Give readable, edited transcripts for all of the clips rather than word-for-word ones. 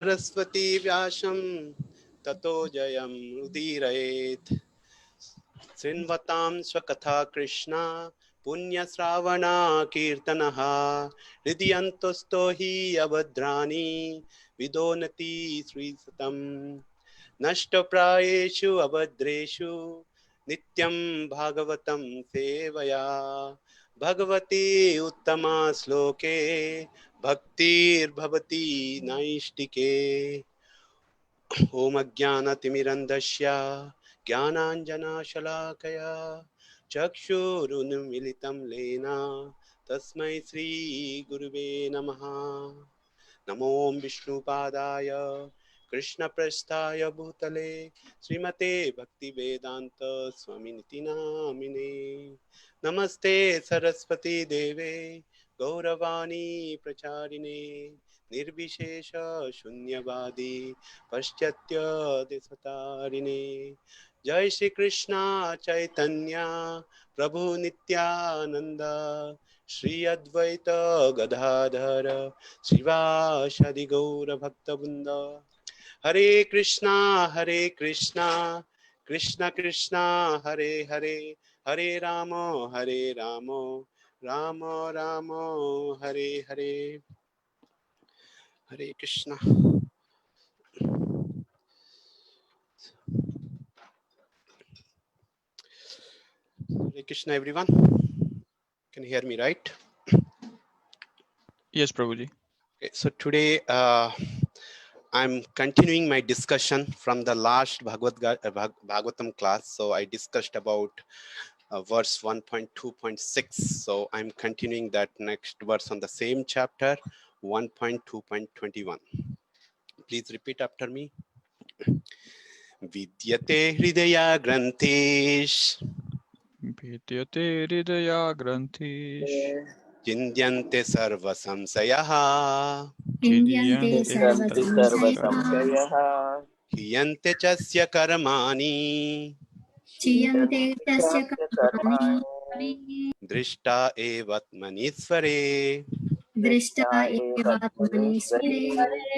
सरस्वती व्यासं ततो जयं उदीरयेत्। शृण्वतां स्वकथा कृष्णा पुण्यश्रावणा कीर्तनः। हृदयन्तस्तो हि अभद्राणि विदोनति श्रीसतम्। नष्टप्रायेषु अभद्रेषु नित्यं भागवतं सेवया। भगवती उत्तमा श्लोके भक्तिर्भवति नैष्टिके। ॐ अज्ञानतिमिरन्धस्य ज्ञानाञ्जनशलाकया चक्षुरुन्मिलितं येन तस्मै श्रीगुरुवे नमः। नमो विष्णुपादाय कृष्णप्रस्थाय भूतले श्रीमते भक्तिवेदांत स्वामिनिति नामिने। नमस्ते सरस्वती देवे गौरवाणी प्रचारिणे निर्विशेष शून्यवादी पश्चात्य देशतारिणे। जय श्री कृष्णा चैतन्य प्रभु नित्यानंद श्री अद्वैत गदाधर शिवासादि गौर भक्तवृंद। हरे कृष्णा कृष्णा कृष्णा हरे हरे, हरे राम राम राम हरे हरे। हरे Krishna. Hare Krishna everyone. Can you hear me right? Yes, Prabhuji. Okay, so today I'm continuing my discussion from the last Bhagavatam class. So I discussed about verse 1.2.6. So I'm continuing that next verse on the same chapter, 1.2.21. Please repeat after me. Vidyate hridaya granthesh Vidyate hridaya granthesh Chindyante sarva samsayaha Vidyante Chidyante sarva samsayaha sarva Hiyante chasya karmani Chiyante tasya karmani Drishta evatmanishvare Drishta evatmani svare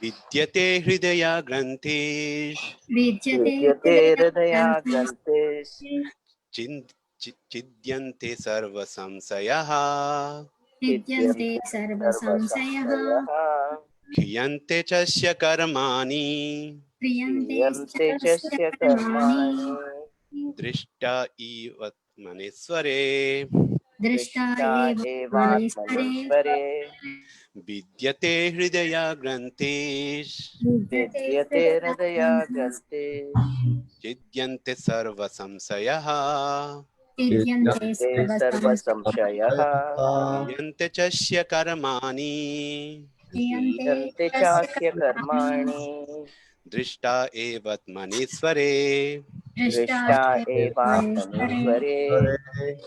Vidyate hridaya granthesh Vidyate hridaya granthi Chidyante sarva samsayaha Vidyante sarva samsayaha Hiyante chasya karmani Priyante tasya karmani Drishta evatmanishvare Drishta evatmani svare Vidyate hridaya granthesh Vidyate hridaya granthi Chidyante sarva samsayaha Vidyante sarva samsayaha Yante chasya karmani Priyante tasya karmani Drishta evatmanishvare Drishta evatmani svare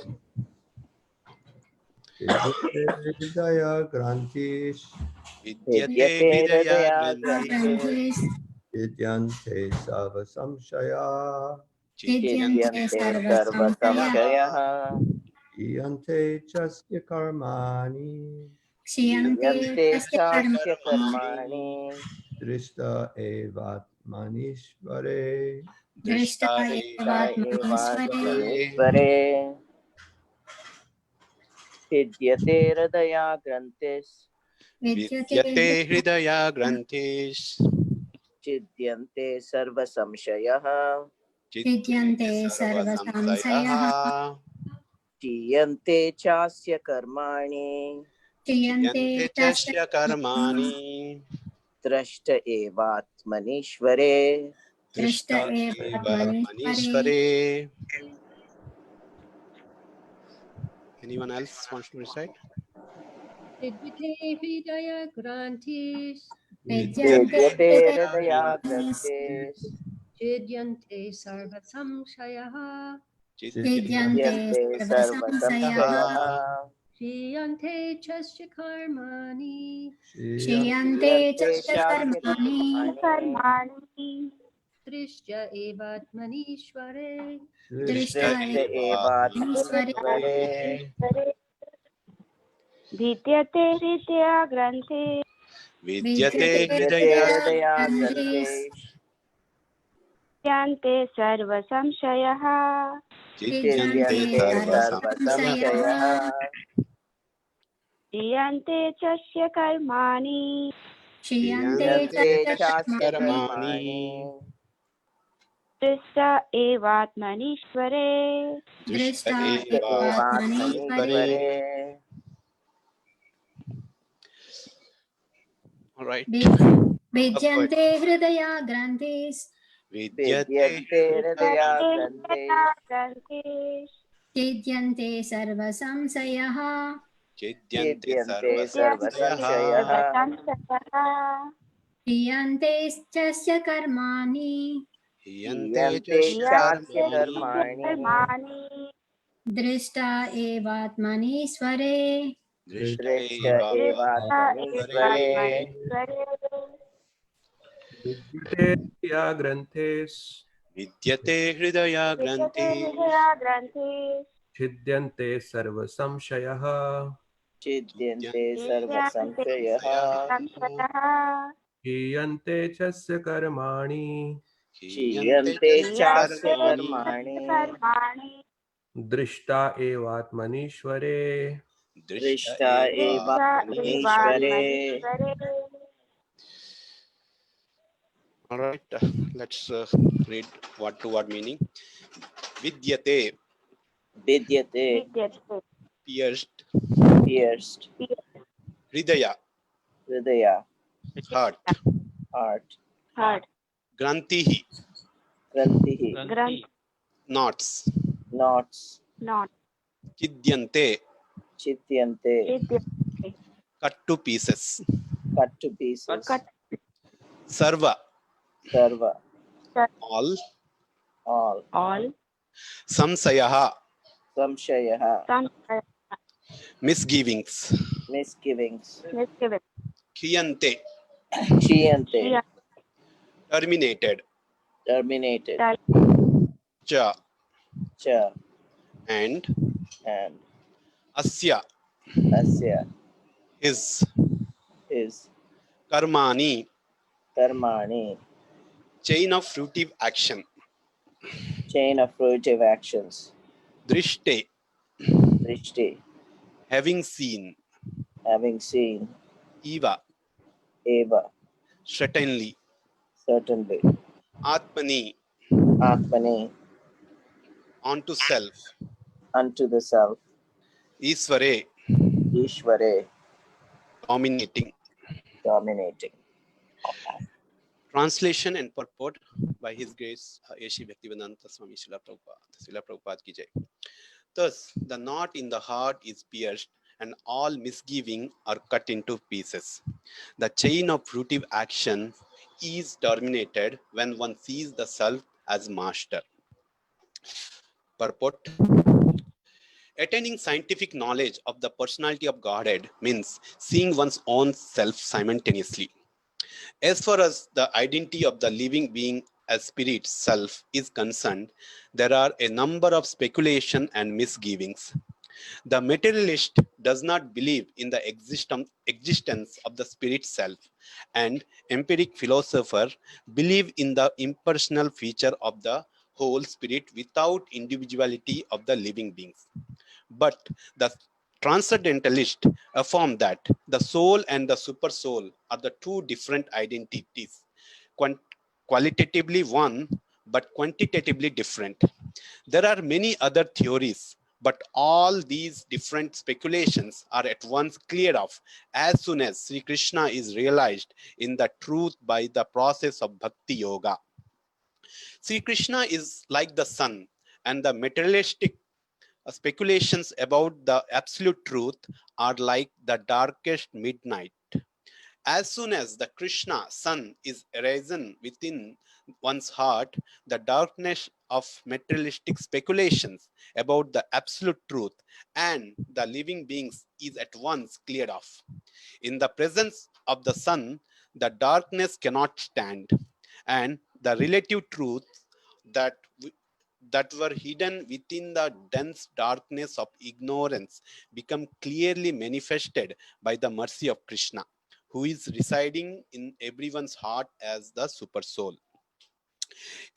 Hridaya Granthesh Vidyate hridaya granthi Granthi Vidyante Sava Samshaya Vidyante sarva samsaya Iyante Chasya Karmani Kshiyante tasya karmani Drishta Evat Manishvare Drishta Drishta evatmani svare evatmanishvare Vidyate hridaya grantis Vidyate hridaya granthesh Chidyante sarva samshayaha Vidyante sarva sarva samsayaha samsayaha Chiyante chasya karmani Kshiyante Chiyante tasya chasya karmani Drashta evatmanishvare Drishta Drishta evatmani svare evatmanishvare. Anyone else wants to recite? Vidyate hridaya grantis Vidyante Vidyate hridaya evatmani grantis Chidyante sarva samshayaha Vidyante Chidyante sarva sarva samsayaha samshayaha Kriyante chasya karmani Kshiyante Chiyante tasya chasya karmani karmani Drishya evatmanishvare Drishta Drishta Drishta evatmani svare evatmanishvare evatmanishvare. Vidyate hridaya granthi Vidyate विद्यते hridaya हृदयाग्रन्थेषु चिद्यन्ते सर्वसंशयः Chidyante छिद्यन्ते sarvasamshayah. सर्वसंशयः क्रियन्ते च स्य कर्माणि क्षीयन्ते क्रियन्ते च चास्य कर्माणि कर्माणि दृष्ट एवात्मनीश्वरे Drishta दृष्टा eva एवात्मनीश्वरे एवात्मनीश्वरे All right. भिद्यन्ते हृदयाग्रन्थि Vidyate विद्यन्ते हृदयाग्रन्थेषु छिद्यन्ते सर्वसंशयः Chidyante छिद्यन्ते sarvasamshayah. सर्वसंशयः क्रियन्ते च स्य कर्माणि Hiyante क्रियन्ते चास्य karmani. कर्माणि दृष्टा एवात्मनीश्वरे Drishta दृष्ट eva एवात्मनीश्वरे विद्यते या ग्रन्थेस् Vidyate hridaya granthi. छिद्यन्ते सर्वसंशयः छिद्यन्ते सर्वसंशयः हीयन्ते च स्य कर्माणि क्षीयन्ते चास्य कर्माणि दृष्टा एवात्मनीश्वरे दृष्ट एवात्मनीश्वरे All right, let's read word to word meaning. Vidyate, विद्यते pierced, pierced hridaya, हृदय heart, heart grantihi, ग्रन्थिः knots, knots chidyante, छिद्यन्ते cut to pieces, cut to pieces sarva, serve all, all samsayaha, संशयः misgivings, misgivings khiyante, क्षीयन्ते terminated, terminated cha, च and and asya, अस्य his, his karmani, कर्माणि chain of fruitive action, chain of fruitive actions drishte, drishti having seen, having seen eva, eva certainly, certainly atmani, atmani onto self, unto the self isvare, ishvare dominating. dominating. Translation and purport by His Grace A.C. Bhaktivedanta Swami Srila Prabhupada ki jai. Thus, the knot in the heart is pierced and all misgiving are cut into pieces. The chain of fruitive action is terminated when one sees the self as master. Purport. Attaining scientific knowledge of the personality of Godhead means seeing one's own self simultaneously. As far as the identity of the living being as spirit self is concerned, there are a number of speculation and misgivings. The materialist does not believe in the existence of the spirit self, and empiric philosopher believe in the impersonal feature of the whole spirit without individuality of the living beings. But the transcendentalist affirm that the soul and the super soul are the two different identities, qualitatively one, but quantitatively different. There are many other theories, but all these different speculations are at once cleared off as soon as Sri Krishna is realized in the truth by the process of Bhakti Yoga. Sri Krishna is like the sun, and the materialistic speculations about the absolute truth are like the darkest midnight. As soon as the Krishna sun is arisen within one's heart, the darkness of materialistic speculations about the absolute truth and the living beings is at once cleared off. In the presence of the sun, the darkness cannot stand, and the relative truth that were hidden within the dense darkness of ignorance become clearly manifested by the mercy of Krishna, who is residing in everyone's heart as the super soul.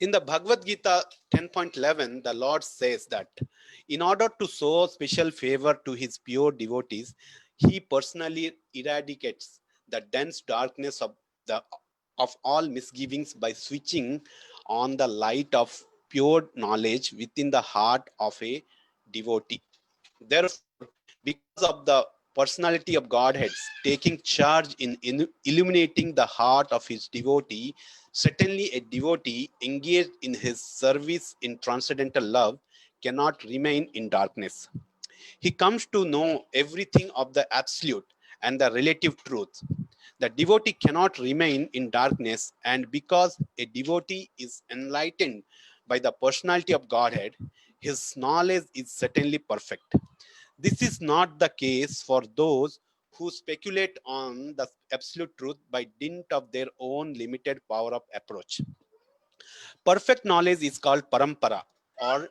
In the Bhagavad Gita 10.11, the Lord says that in order to show special favor to his pure devotees, he personally eradicates the dense darkness of all misgivings by switching on the light of pure knowledge within the heart of a devotee. Therefore, because of the personality of Godhead taking charge in illuminating the heart of his devotee, certainly a devotee engaged in his service in transcendental love cannot remain in darkness. He comes to know everything of the absolute and the relative truth. The devotee cannot remain in darkness, and because a devotee is enlightened by the personality of Godhead, his knowledge is certainly perfect. This is not the case for those who speculate on the absolute truth by dint of their own limited power of approach. Perfect knowledge is called parampara, or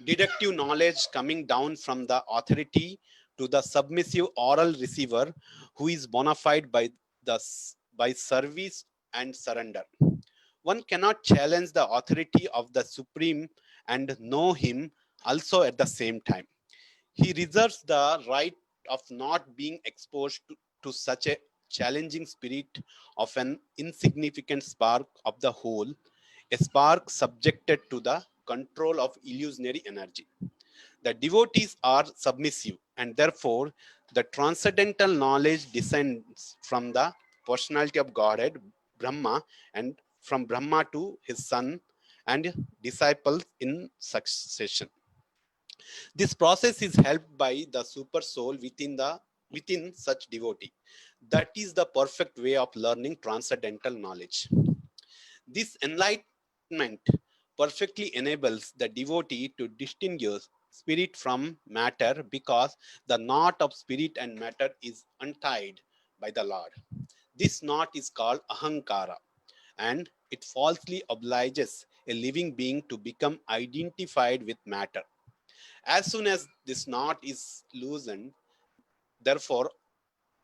deductive knowledge coming down from the authority to the submissive oral receiver who is bona fide by service and surrender. One cannot challenge the authority of the Supreme and know him also at the same time. He reserves the right of not being exposed to such a challenging spirit of an insignificant spark of the whole, a spark subjected to the control of illusionary energy. The devotees are submissive, and therefore the transcendental knowledge descends from the personality of Godhead, Brahma, and from Brahma to his son and disciples in succession. This process is helped by the super soul within such devotee. That is the perfect way of learning transcendental knowledge. This enlightenment perfectly enables the devotee to distinguish spirit from matter, because the knot of spirit and matter is untied by the Lord. This knot is called ahankara, and it falsely obliges a living being to become identified with matter. As soon as this knot is loosened, therefore,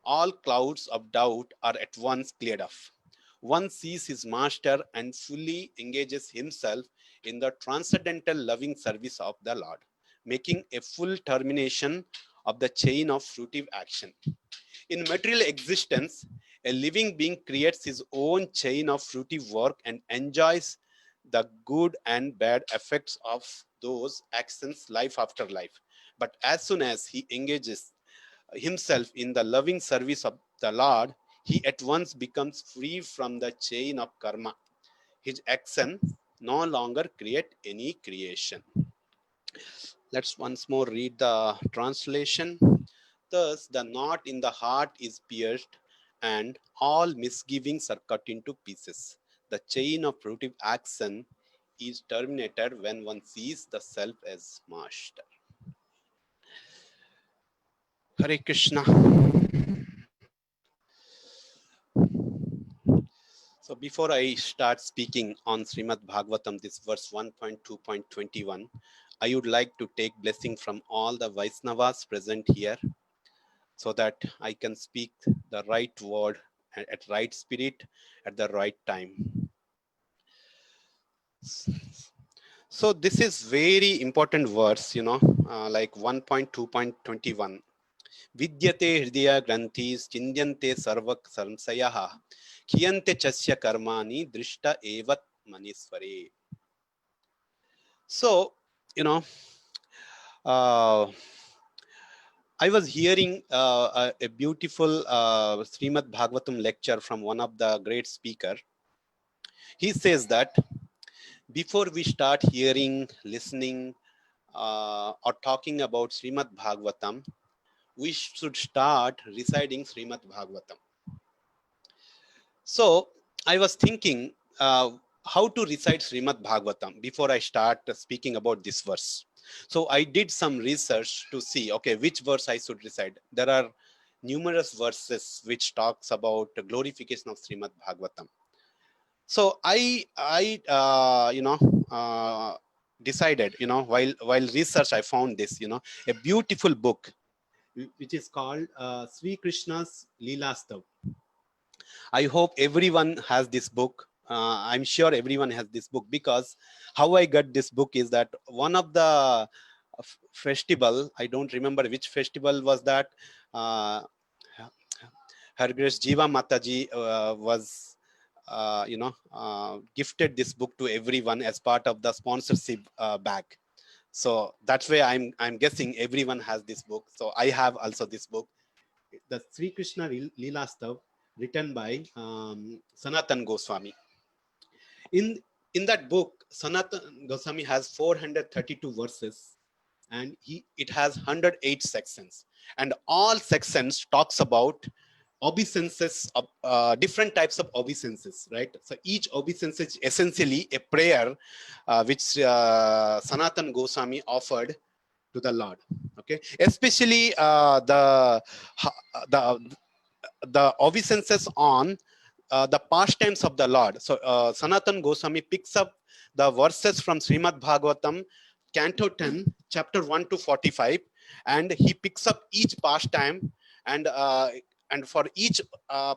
all clouds of doubt are at once cleared off. One sees his master and fully engages himself in the transcendental loving service of the Lord, making a full termination of the chain of fruitive action. In material existence, a living being creates his own chain of fruitive work and enjoys the good and bad effects of those actions life after life. But as soon as he engages himself in the loving service of the Lord, he at once becomes free from the chain of karma. His action no longer create any creation. Let's once more read the translation. Thus, the knot in the heart is pierced, and all misgivings are cut into pieces. The chain of fruitive action is terminated when one sees the self as master. Hare Krishna. So before I start speaking on Srimad Bhagavatam, this verse 1.2.21, I would like to take blessing from all the Vaisnavas present here, so that I can speak the right word at right spirit at the right time. So this is very important verse, like 1.2.21. Vidyate hridaya granthis chindyante sarvak samsayaha kiyante chasya karmani drishta evat manisware. So, I was hearing a beautiful Srimad Bhagavatam lecture from one of the great speaker. He says that before we start hearing, listening, or talking about Srimad Bhagavatam, we should start reciting Srimad Bhagavatam. So I was thinking how to recite Srimad Bhagavatam before I start speaking about this verse. So I did some research to see, okay, which verse I should recite. There are numerous verses which talks about the glorification of Srimad Bhagavatam. So I decided, while research, I found this, a beautiful book, which is called Sri Krishna's Leelastav. I hope everyone has this book. I'm sure everyone has this book, because how I got this book is that one of the festival, I don't remember which festival was that, Her Grace Jiva Mataji was gifted this book to everyone as part of the sponsorship bag. So that's why I'm guessing everyone has this book. So I have also this book, the Sri Krishna Leelastav, written by Sanatan Goswami. In that book, Sanatan Goswami has 432 verses, and it has 108 sections, and all sections talks about obeisances of different types of obeisances, right? So each obeisance is essentially a prayer which Sanatan Goswami offered to the Lord. Okay, especially the obeisances on the pastimes of the Lord. So Sanatan Goswami picks up the verses from Srimad Bhagavatam, Canto 10, chapter 1 to 45, and he picks up each pastime, and for each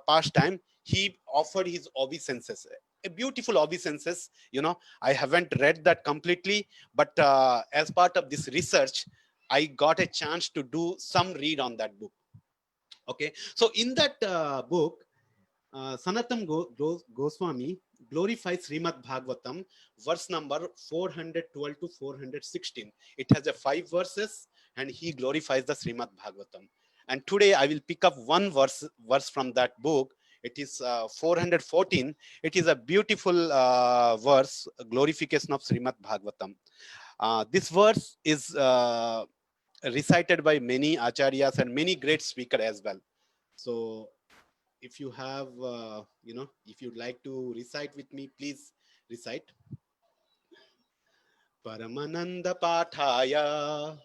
pastime he offered his obeisances. A beautiful obeisances. I haven't read that completely, but as part of this research, I got a chance to do some read on that book. Okay, so in that book, Sanatan Goswami glorifies Srimad Bhagavatam, verse number 412 to 416. It has a 5 verses, and he glorifies the Srimad Bhagavatam. And today I will pick up one verse from that book. It is 414. It is a beautiful verse, glorification of Srimad Bhagavatam. This verse is recited by many acharyas and many great speakers as well. So if you have, if you'd like to recite with me, please recite. Paramananda Pathaya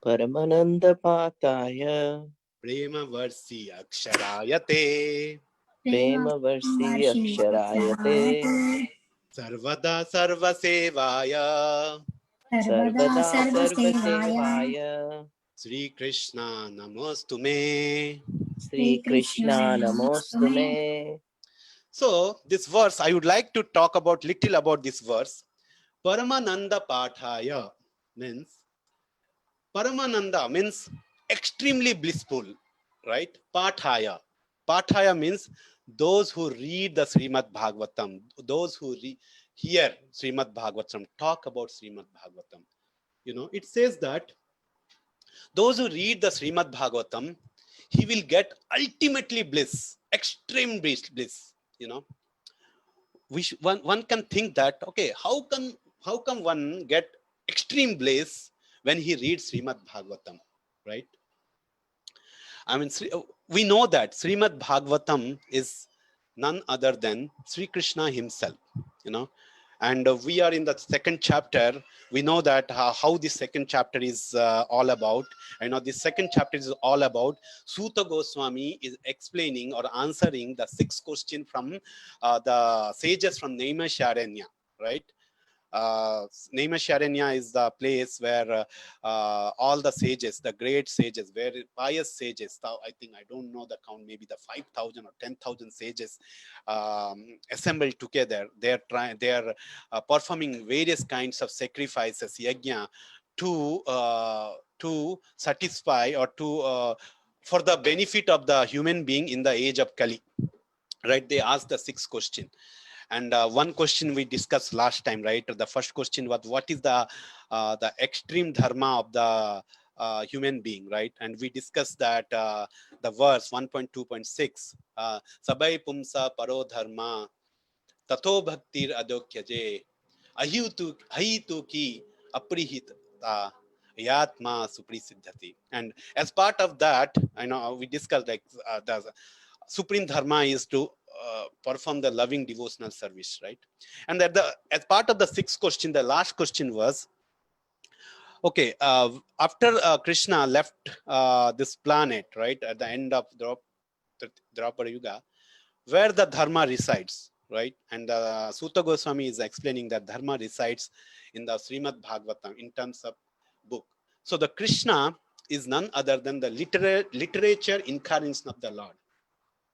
Paramananda Pataya Prema Varsi Aksharayate Prema Varsi Aksharayate Sarvada Sarva Sevaya Sarvada Sarva Sevaya Sri Krishna Namostume. Sri Krishna Namostume. So this verse, I would like to talk about little about this verse. Paramananda Pathaya means, Paramananda means extremely blissful, right? Pathaya. Pathaya means those who read the Srimad Bhagavatam, those who hear Srimad Bhagavatam, talk about Srimad Bhagavatam. It says that those who read the Srimad Bhagavatam, he will get ultimately bliss, extreme bliss. One can think that, okay, how come one get extreme bliss when he reads Srimad Bhagavatam, right? I mean, we know that Srimad Bhagavatam is none other than Sri Krishna himself, and we are in the second chapter. We know that how this second chapter is all about. This second chapter is all about Suta Goswami is explaining or answering the 6th question from the sages from Naimisharanya, right? Naimisharanya is the place where all the sages, the great sages, where pious sages, I think, I don't know the count, maybe the 5,000 or 10,000 sages assembled together. They are performing various kinds of sacrifices, yajna, to satisfy or to for the benefit of the human being in the age of Kali, right? They asked the 6th question. And one question we discussed last time, right? The first question was, what is the extreme dharma of the human being, right? And we discussed that the verse 1.2.6, Sabai Pumsa Paro Dharma Tato Bhaktir Adokyaje Ahitu Ki Aprihita Yatma Suprisiddhati. And as part of that, we discussed like the supreme dharma is to perform the loving devotional service, right? And as part of the 6th question, the last question was, okay, after Krishna left this planet, right, at the end of Dwapara Yuga, where the dharma resides, right? And Suta Goswami is explaining that dharma resides in the Srimad Bhagavatam in terms of book. So the Krishna is none other than the literature incarnation of the Lord,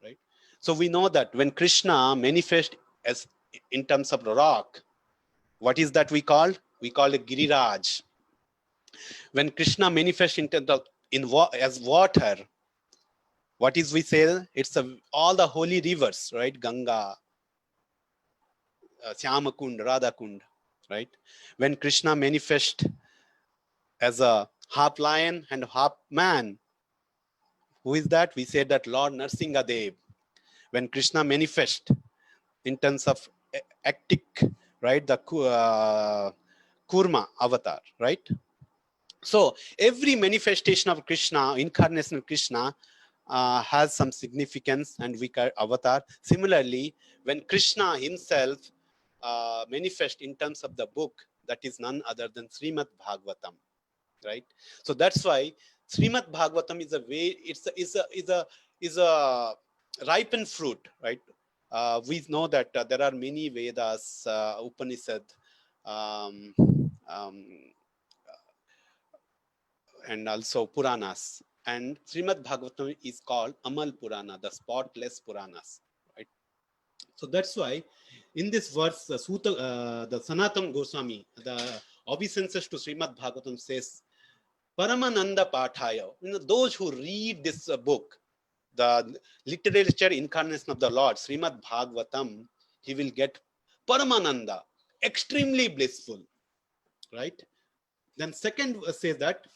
right? So we know that when Krishna manifests as in terms of rock, what is that we call? We call it Giriraj. When Krishna manifests in terms of as water, what is we say? It's all the holy rivers, right? Ganga, Syamakund, Radhakund, right? When Krishna manifests as a half lion and half man, who is that? We say that Lord Narsingadev. When Krishna manifests in terms of actic, right? The Kurma avatar, right? So every manifestation of Krishna, incarnation of Krishna, has some significance and we call avatar. Similarly, when Krishna himself manifests in terms of the book, that is none other than Srimad Bhagavatam, right? So that's why Srimad Bhagavatam is a way, is a ripened fruit, right? We know that there are many Vedas, Upanishad, and also Puranas. And Srimad Bhagavatam is called Amal Purana, the spotless Puranas, right? So that's why in this verse, the Sanatana Goswami, the obeisances to Srimad Bhagavatam says, Paramananda Pathaya, those who read this book, the literature incarnation of the Lord, Srimad Bhagavatam, he will get Paramananda, extremely blissful, right? Then second verse says that,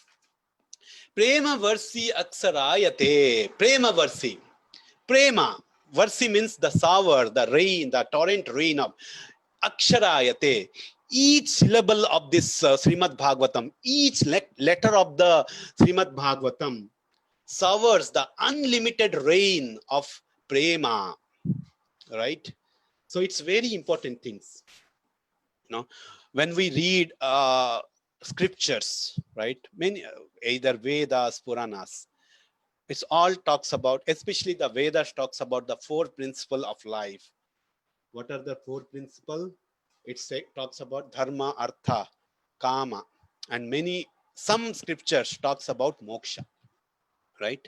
Prema Varsi Aksarayate, Prema Varsi. Prema, Varsi means the shower, the rain, the torrent rain of Aksharayate. Each syllable of this Srimad Bhagavatam, each letter of the Srimad Bhagavatam showers the unlimited rain of prema, right? So it's very important things. When we read scriptures, right? Many, either Vedas, Puranas, it's all talks about, especially the Vedas talks about the four principles of life. What are the four principles? It talks about dharma, artha, kama, and some scriptures talks about moksha, right?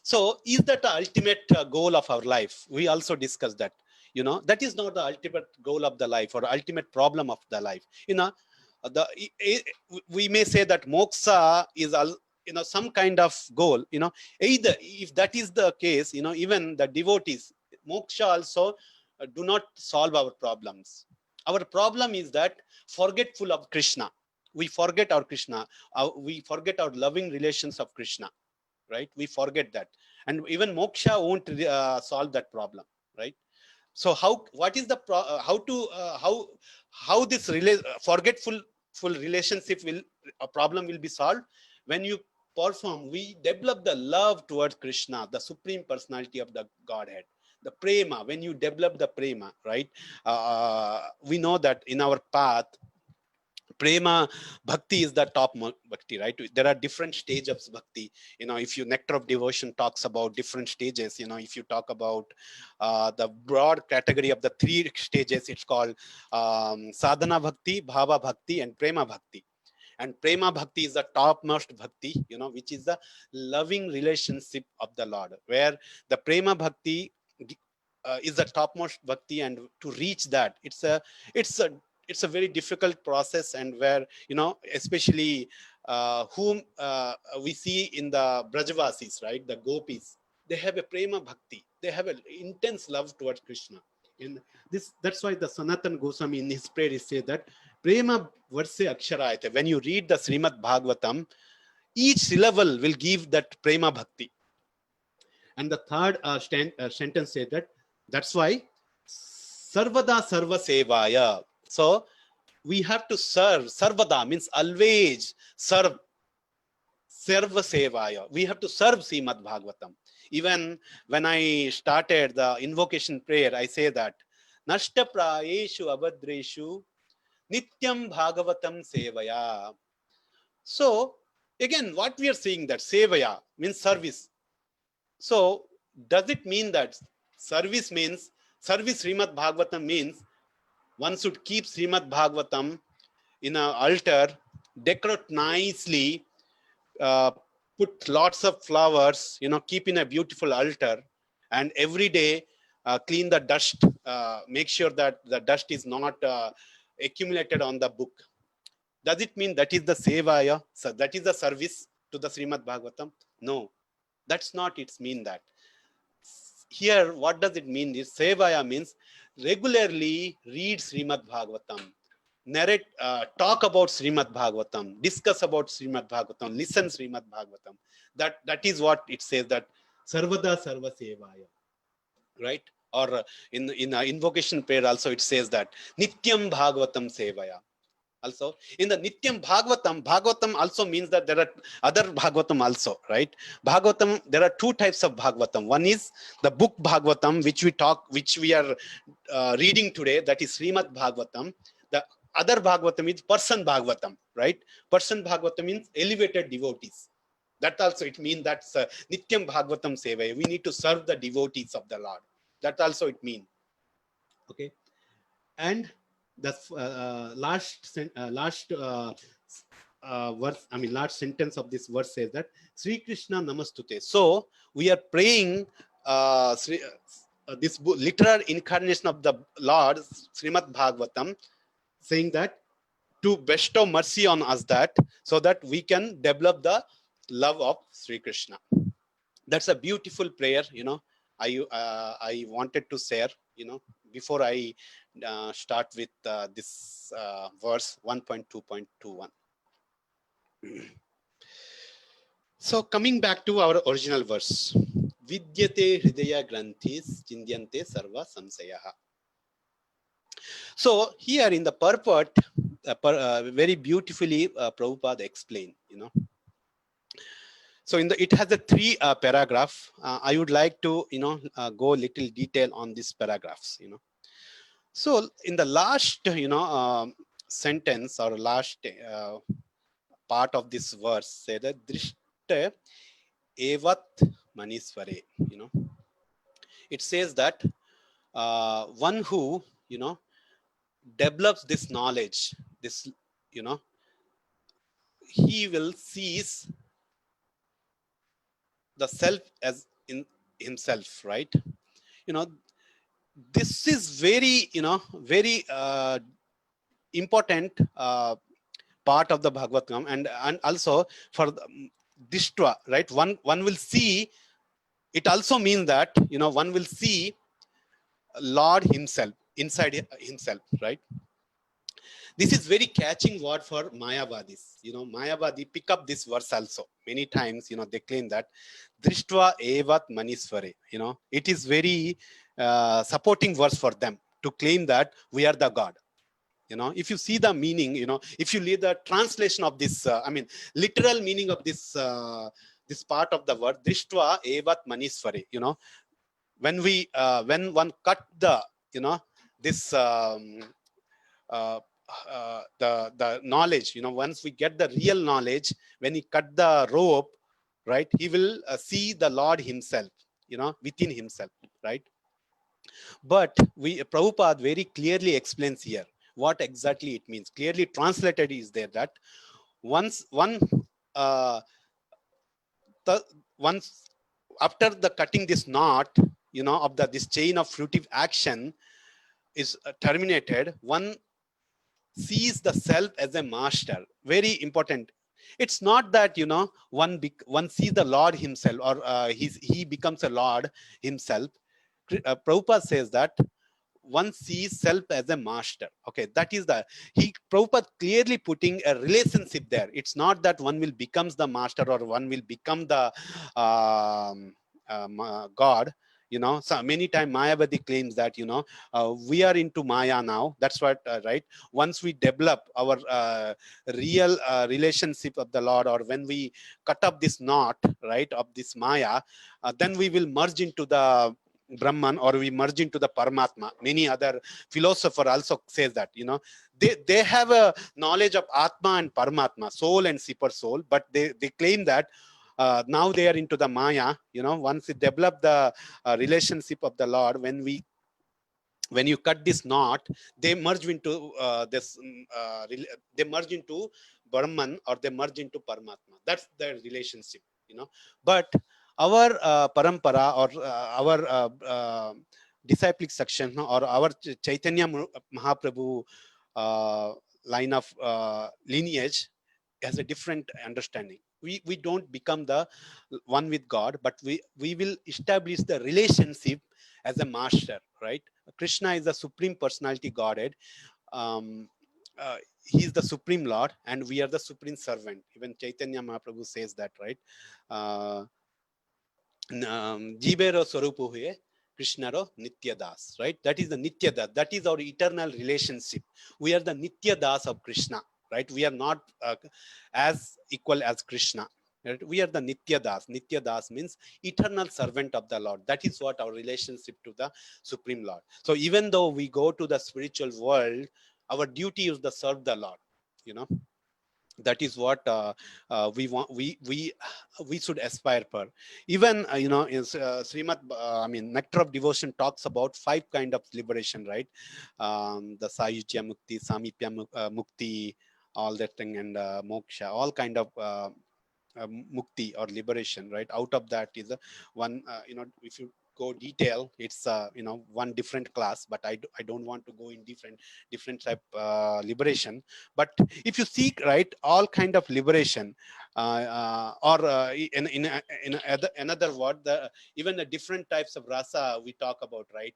So is that the ultimate goal of our life? We also discussed that, that is not the ultimate goal of the life or ultimate problem of the life. We may say that moksha is some kind of goal, either if that is the case, even the devotees, moksha also do not solve our problems. Our problem is that forgetful of Krishna. We forget our Krishna. We forget our loving relations of Krishna, right? We forget that. And even moksha won't solve that problem, right? So what is the, how this forgetful relationship problem will be solved? When you perform, we develop the love towards Krishna, the supreme personality of the Godhead. The prema, when you develop the prema, right? We know that in our path, prema bhakti is the top bhakti, right? There are different stages of bhakti. If you Nectar of Devotion talks about different stages, if you talk about the broad category of the three stages, it's called sadhana bhakti, bhava bhakti, and prema bhakti. And prema bhakti is the topmost bhakti, which is the loving relationship of the Lord, where the prema bhakti is the topmost bhakti, and to reach that, it's a very difficult process, and where especially whom we see in the Brajavasis, right, the gopis, they have a prema bhakti, they have an intense love towards Krishna. That's why the Sanatana Goswami in his prayer he said that prema varse aksharayate. When you read the Srimad Bhagavatam, each syllable will give that prema bhakti. And the third sentence said that's why sarvada sarva sevaya. So we have to serve. Sarvada means always serve. Sarva sevaya. We have to serve Srimad Bhagavatam. Even when I started the invocation prayer, I say that Nashta prayeshu abhadreshu nityam bhagavatam sevaya. So again, what we are saying that sevaya means service. So does it mean that service Srimad Bhagavatam means one should keep Srimad Bhagavatam in an altar, decorate nicely, put lots of flowers, keep in a beautiful altar, and every day clean the dust, make sure that the dust is not accumulated on the book. Does it mean that is the sevaya? So that is the service to the Srimad Bhagavatam? No, that's not its mean that. Here, what does it mean? Is sevaya means regularly read Srimad Bhagavatam, narrate, talk about Srimad Bhagavatam, discuss about Srimad Bhagavatam, listen Srimad Bhagavatam. That is what it says, that Sarvada Sarva Sevaya, right? Or in invocation prayer also it says that Nityam Bhagavatam Sevaya. Also in the Nityam Bhagavatam also means that there are other Bhagavatam also, right? Bhagavatam, there are two types of Bhagavatam. One is the book Bhagavatam, which we are reading today, that is Srimad Bhagavatam. The other Bhagavatam is person Bhagavatam, right? Person Bhagavatam means elevated devotees. That also it means that Nityam Bhagavatam Sevaya. We need to serve the devotees of the Lord. That also it means. Okay. And the last verse, I mean last sentence of this verse says that Sri Krishna Namastute. So we are praying this literal incarnation of the Lord, Srimad Bhagavatam, saying that to bestow mercy on us, that so that we can develop the love of Sri Krishna. That's a beautiful prayer, you know. I wanted to share, you know, before I start with this verse 1.2.21. So coming back to our original verse, Vidyate Hridaya Granthis Chindyante Sarva Samsayaha. So here in the purport, very beautifully Prabhupada explained, you know. So it has a three paragraph. I would like to, you know, go little detail on these paragraphs, you know. So in the last, you know, sentence or last part of this verse, say that Drishta Evat Manisware, you know. It says that one who, you know, develops this knowledge, this, you know, he will cease the self as in himself, right? You know, this is very, you know, very important part of the Bhagavatam, and also for Dishtva, right? One will see. It also means that, you know, one will see Lord himself inside himself, right? This is very catching word for Mayavadis. You know, Mayavadi pick up this verse also many times. You know, they claim that Drishtva Evat Manisware. You know, it is very supporting verse for them to claim that we are the God. You know, if you see the meaning, you know, if you read the translation of this, I mean, literal meaning of this this part of the word Drishtva Evat Manisware. You know, when we when one cut the, you know, this the knowledge, you know, once we get the real knowledge, when he cut the rope, right, he will see the Lord himself, you know, within himself, right? But Prabhupada very clearly explains here what exactly it means. Clearly translated is there that once after the cutting this knot, you know, of this chain of fruitive action is terminated, one sees the self as a master. Very important. It's not that, you know, one sees the Lord himself, or he becomes a Lord himself. Prabhupada says that one sees self as a master. Okay, that is Prabhupada clearly putting a relationship there. It's not that one will becomes the master or one will become the God. You know, so many times Mayavadi claims that, you know, we are into Maya now. That's what, right? Once we develop our real relationship of the Lord, or when we cut up this knot, right, of this Maya, then we will merge into the Brahman, or we merge into the Paramatma. Many other philosophers also says that, you know, they have a knowledge of Atma and Paramatma, soul and super soul, but they claim that now they are into the Maya. You know, once we develop the relationship of the Lord, when you cut this knot, they merge into they merge into Brahman, or they merge into Paramatma. That's their relationship, you know. But our parampara, or our disciplic section or our Chaitanya Mahaprabhu line of lineage has a different understanding. We don't become the one with God, but we will establish the relationship as a master, right? Krishna is the supreme personality Godhead. He is the supreme Lord, and we are the supreme servant. Even Chaitanya Mahaprabhu says that, right? Jibero Swarupu Huye Krishna ro Nitya Das, right? That is the Nitya Das. That is our eternal relationship. We are the Nitya Das of Krishna, right? We are not as equal as Krishna. Right? We are the Nitya Das. Nitya Das means eternal servant of the Lord. That is what our relationship to the Supreme Lord. So even though we go to the spiritual world, our duty is to serve the Lord. You know, that is what we want. We should aspire for. Even you know, in Srimad, Nectar of Devotion talks about 5 kind of liberation, right? The Sayujya Mukti, Samipya Mukti, all that thing, and moksha, all kind of mukti or liberation, right? Out of that is one, you know, if you go detail, it's you know, one different class, but I don't want to go in different type liberation. But if you seek, right, all kind of liberation, or in another word, even the different types of rasa we talk about, right?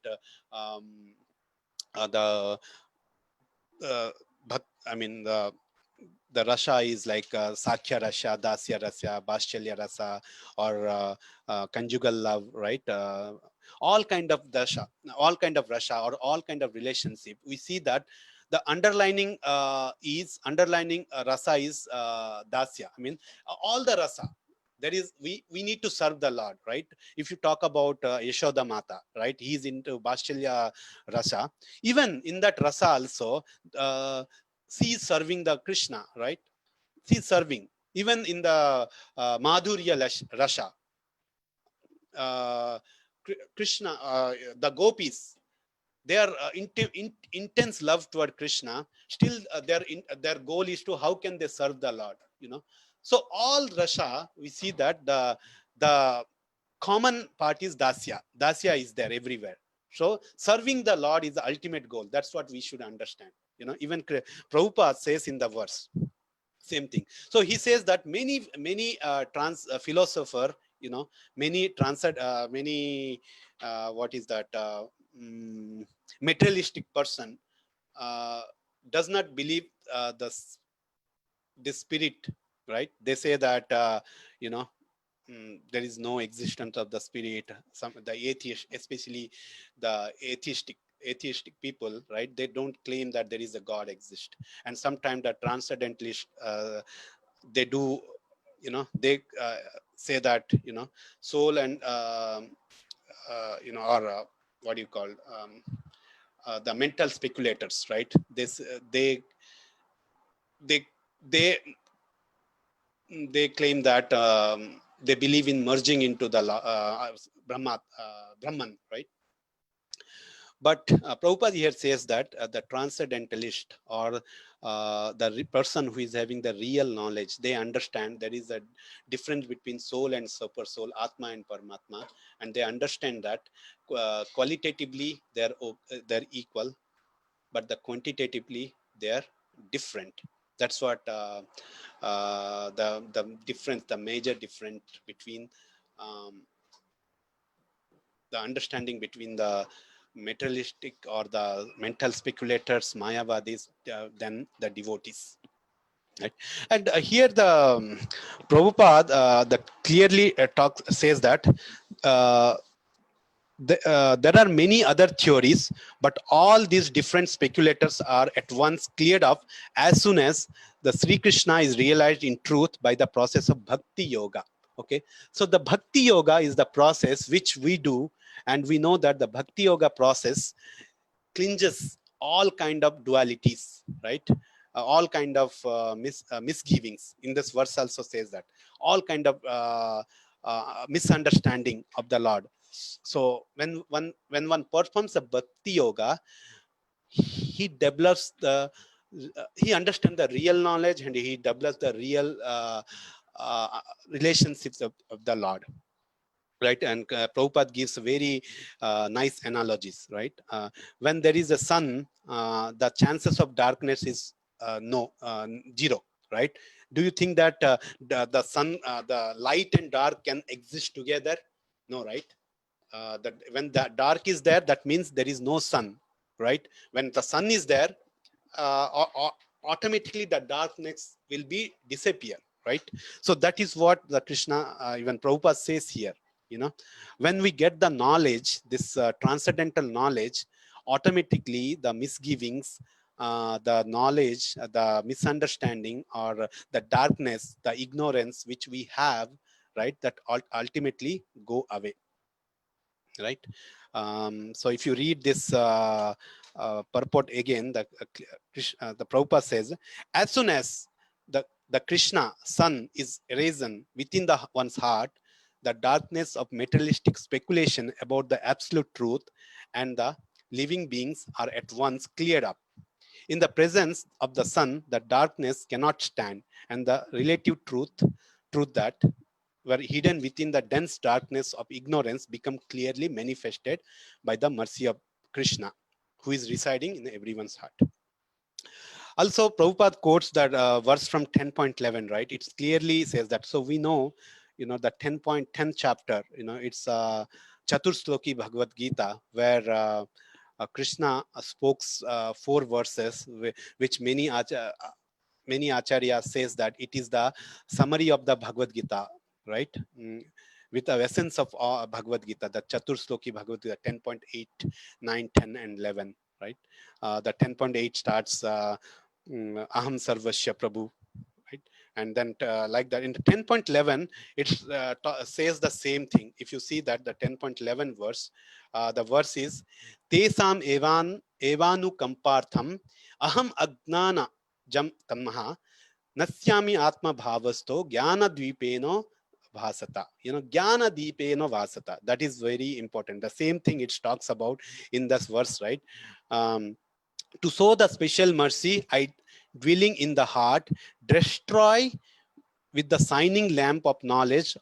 The rasa is like Sakya rasa, Dasya rasa, Bhaschalya rasa, or conjugal love, right? All kind of dasha, all kind of rasa, or all kind of relationship. We see that the underlining rasa is dasya. I mean, all the rasa. There is, we need to serve the Lord, right? If you talk about Yashoda Mata, right? He's into Bhaschalya rasa. Even in that rasa also, she is serving the Krishna, right? She is serving. Even in the Madhurya rasa, Krishna, the gopis, their intense love toward Krishna, still their goal is to how can they serve the Lord, you know. So all rasa, we see that the common part is dasya. Dasya is there everywhere. So serving the Lord is the ultimate goal. That's what we should understand. You know, even Prabhupada says in the verse, same thing. So he says that many philosopher, you know, many what is that materialistic person does not believe the spirit, right? They say that you know, there is no existence of the spirit. The atheist, especially the atheistic people, right? They don't claim that there is a God exist. And sometimes the transcendentalist, they do, you know, they say that, you know, soul and you know, or what do you call, the mental speculators, right? They claim that they believe in merging into the Brahman, right? But Prabhupada here says that the transcendentalist, or the person who is having the real knowledge, they understand there is a difference between soul and super soul, Atma and Paramatma, and they understand that qualitatively they're equal, but the quantitatively they're different. That's what the difference, the major difference between the understanding between the materialistic or the mental speculators, Mayavadis, than the devotees. Right? And here the Prabhupada the clearly says that there are many other theories, but all these different speculators are at once cleared up as soon as the Sri Krishna is realized in truth by the process of Bhakti Yoga. Okay, so the Bhakti Yoga is the process which we do, and we know that the Bhakti Yoga process cleanses all kind of dualities, right? All kind of misgivings. In this verse also says that all kind of misunderstanding of the Lord. So when one performs a Bhakti Yoga, he develops he understands the real knowledge, and he develops the real relationships of the Lord. right? And Prabhupada gives very nice analogies, right? When there is a sun, the chances of darkness is zero, right? Do you think that the sun, the light and dark can exist together? No, right? That when the dark is there, that means there is no sun, right? When the sun is there, automatically the darkness will be disappear, right? So that is what the Krishna, even Prabhupada says here. You know, when we get the knowledge, this transcendental knowledge, automatically the misgivings, the knowledge, the misunderstanding, or the darkness, the ignorance which we have, right, that ultimately go away, right? So if you read this purport again, the Prabhupada says, as soon as the Krishna sun is arisen within one's heart, the darkness of materialistic speculation about the absolute truth and the living beings are at once cleared up. In the presence of the sun, the darkness cannot stand, and the relative truth that were hidden within the dense darkness of ignorance become clearly manifested by the mercy of Krishna, who is residing in everyone's heart. Also, Prabhupada quotes that verse from 10.11, right? It clearly says that. So we know, you know, the 10.10 chapter, you know, it's Chaturshloki Bhagavad Gita, where Krishna spoke 4 verses, which many Acharya says that it is the summary of the Bhagavad Gita, right? With the essence of Bhagavad Gita, the Chaturshloki Bhagavad Gita, 10.8, 9, 10, and 11, right? The 10.8 starts Aham Sarvasya Prabhu, right? And then like that in the 10.11, it says the same thing. If you see that the 10.11 verse, the verse is Tesam evanu kampartham aham agnana jam tanmaha nasyami atma bhavasto jnana dvipeno vasata. You know, jnana dvipeno vasata. That is very important. The same thing it talks about in this verse, right? To show the special mercy, I dwelling in the heart, destroy with the shining lamp of knowledge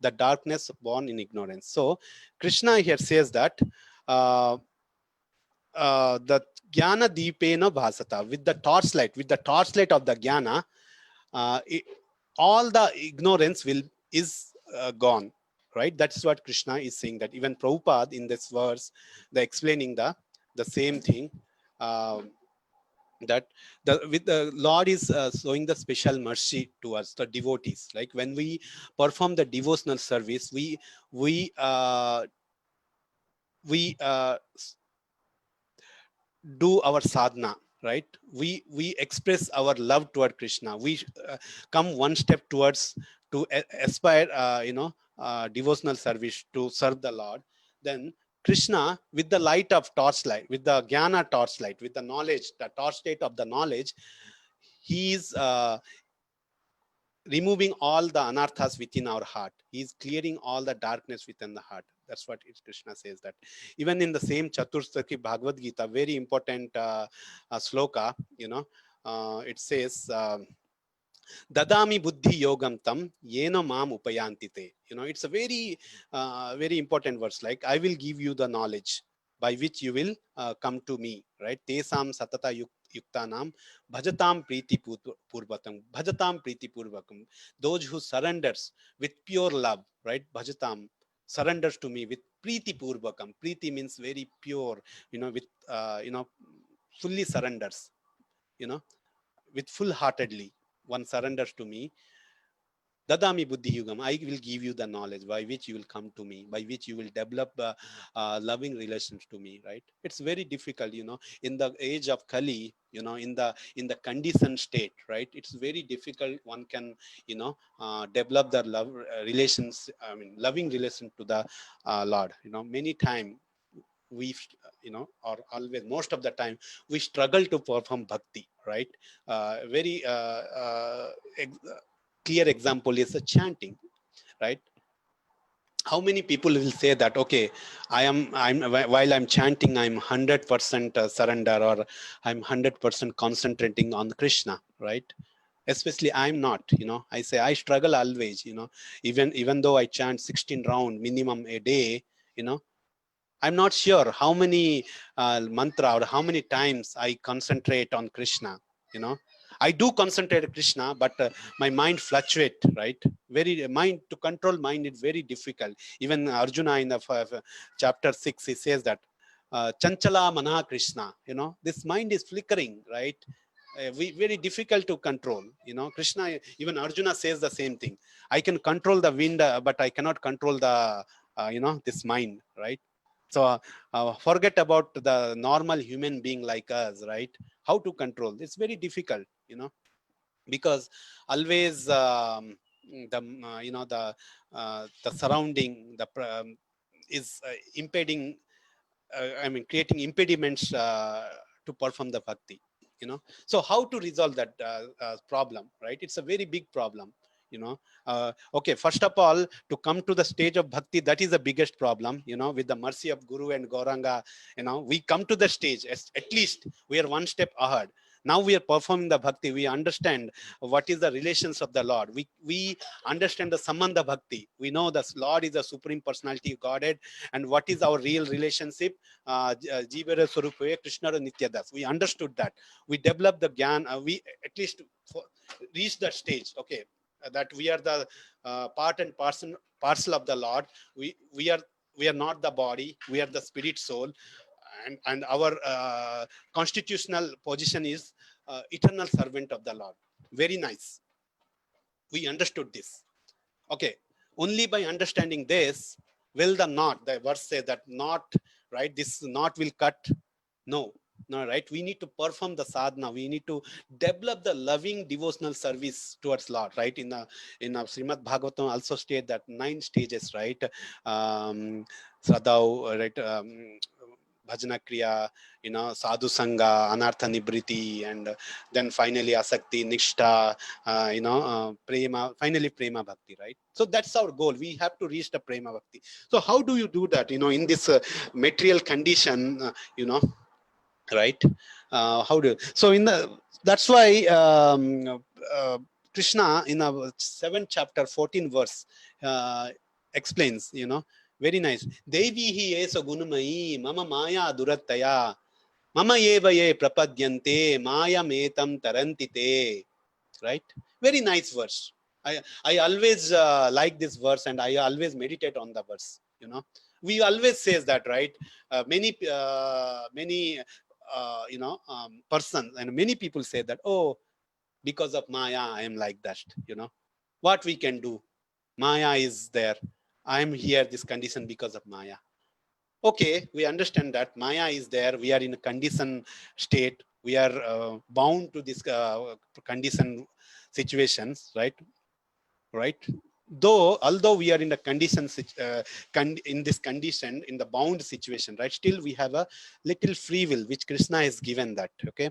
the darkness born in ignorance. So Krishna here says that the jnana deepena bhasata, with the torchlight of the jnana, all the ignorance is gone, right? That's what Krishna is saying. That even Prabhupada in this verse, they're explaining the same thing. That with the Lord is showing the special mercy towards the devotees. Like when we perform the devotional service, we do our sadhana, right? We express our love toward Krishna. We come one step towards to aspire, devotional service to serve the Lord. Then Krishna, with the light of torchlight, with the jnana torchlight, with the knowledge, the torchlight of the knowledge, he is removing all the anarthas within our heart. He is clearing all the darkness within the heart. That's what Krishna says. That even in the same Chaturshloki Bhagavad Gita, very important sloka, it says, Dadami buddhi yogam tam yena mam upayantite. It's a very important verse. Like, I will give you the knowledge by which you will come to me, right? Tesam satata yuktanam bhajatam priti purvakam. Those who surrenders with pure love, right? Bhajatam, surrenders to me with priti purvakam. Priti means very pure, with fully surrenders, with full heartedly. One surrenders to me, Dadami Buddhi Yugam, I will give you the knowledge by which you will come to me, by which you will develop loving relations to me, right? It's very difficult, in the age of Kali, in the conditioned state, right? It's very difficult. One can, develop the love relations, loving relation to the Lord. Many times we, or always, most of the time, we struggle to perform bhakti, right? Very clear example is the chanting, right? How many people will say that, okay, while I'm chanting, I'm 100% surrender, or I'm 100% concentrating on Krishna, right? especially I'm not, I say I struggle always, even though I chant 16 round minimum a day, I'm not sure how many mantra or how many times I concentrate on Krishna, I do concentrate on Krishna, but my mind fluctuate, right? To control mind is very difficult. Even Arjuna in the chapter 6, he says that Chanchala Mana Krishna, this mind is flickering, right? Very difficult to control, Krishna, even Arjuna says the same thing. I can control the wind, but I cannot control the, this mind, right? So forget about the normal human being like us, right? How to control? It's very difficult, because always the the surrounding is impeding. Creating impediments to perform the bhakti. So how to resolve that problem, right? It's a very big problem. Okay, first of all, to come to the stage of bhakti, that is the biggest problem. With the mercy of Guru and Gauranga, we come to the stage. At least we are one step ahead. Now we are performing the bhakti. We understand what is the relations of the Lord. We understand the Sambandha bhakti. We know the Lord is the supreme personality of Godhead, and what is our real relationship? Jivara Swarupa Krishna Nityadas. We understood that. We developed the Gyan. We at least reached that stage. Okay, that we are the part and parcel of the Lord. We are not the body. We are the spirit soul. And our constitutional position is eternal servant of the Lord. Very nice. We understood this. Okay. Only by understanding this will the verse say that knot, right? This knot will cut. No, right? We need to perform the sadhana. We need to develop the loving devotional service towards Lord, right? In Srimad Bhagavatam also state that 9 stages, right? Sadhau, right? Bhajana Kriya, Sadhu Sangha, Anartha Nibriti, and then finally Asakti, Nishtha, Prema, finally Prema Bhakti, right? So that's our goal. We have to reach the Prema Bhakti. So how do you do that, in this material condition, right? That's why Krishna in our 7th chapter, 14 verse explains, very nice. Devi hi esa gunamai mama maya durattaya mama eva ye prapadyante maya metam tarantite. Right? Very nice verse. I always like this verse, and I always meditate on the verse. We always says that, right? Many persons and many people say that, oh, because of Maya I am like that. What we can do? Maya is there. I am here, this condition, because of Maya. Okay, we understand that Maya is there. We are in a condition state. We are bound to this condition situations, right? Although we are in the condition, in this condition, in the bound situation, right? Still we have a little free will, which Krishna has given that. Okay,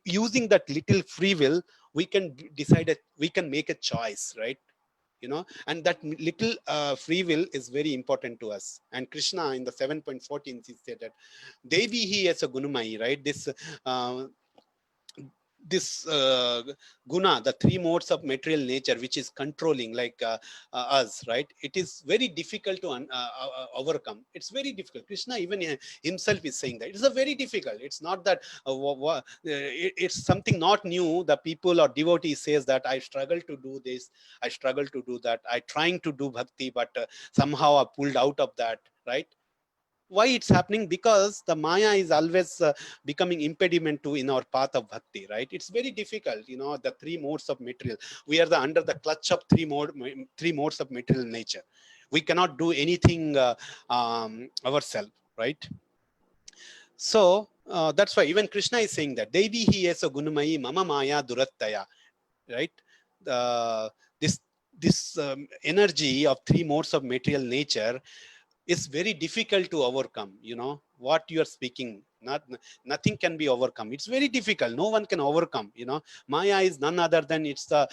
using that little free will, we can decide. We can make a choice, right? And that little free will is very important to us. And Krishna in the 7.14, he said that Devi hi as a gunamai, right? This guna, the 3 modes of material nature, which is controlling like us, right? It is very difficult to overcome. It's very difficult. Krishna even himself is saying that it's a very difficult. It's not that it's something not new. The people or devotee says that I struggle to do this, I struggle to do that, I trying to do bhakti, but somehow I pulled out of that, right? Why it's happening? Because the Maya is always becoming impediment to in our path of bhakti, right? It's very difficult, the 3 modes of material. We are under the clutch of 3 modes of material nature. We cannot do anything ourselves, right? So that's why even Krishna is saying that Devi hi esa gunamai mama maya durattaya, right? This energy of 3 modes of material nature is very difficult to overcome. What you are speaking, nothing can be overcome. It's very difficult. No one can overcome. Maya is none other than it's the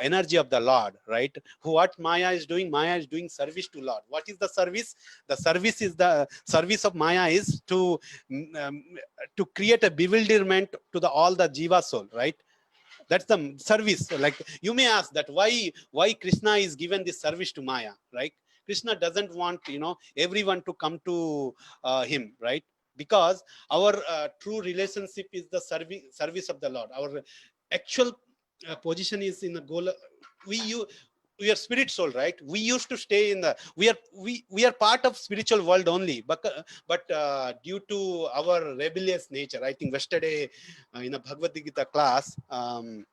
energy of the Lord, right? What Maya is doing? Maya is doing service to Lord. What is the service? The service of Maya is to create a bewilderment to all the jiva soul, right? That's the service. Like you may ask that why Krishna is given this service to Maya, right? Krishna doesn't want, everyone to come to him, right? Because our true relationship is the service of the Lord. Our actual position is in the goal. We are spirit soul, right? We used to stay in the, we are part of spiritual world only, but due to our rebellious nature, I think yesterday in a Bhagavad Gita class, Ballavi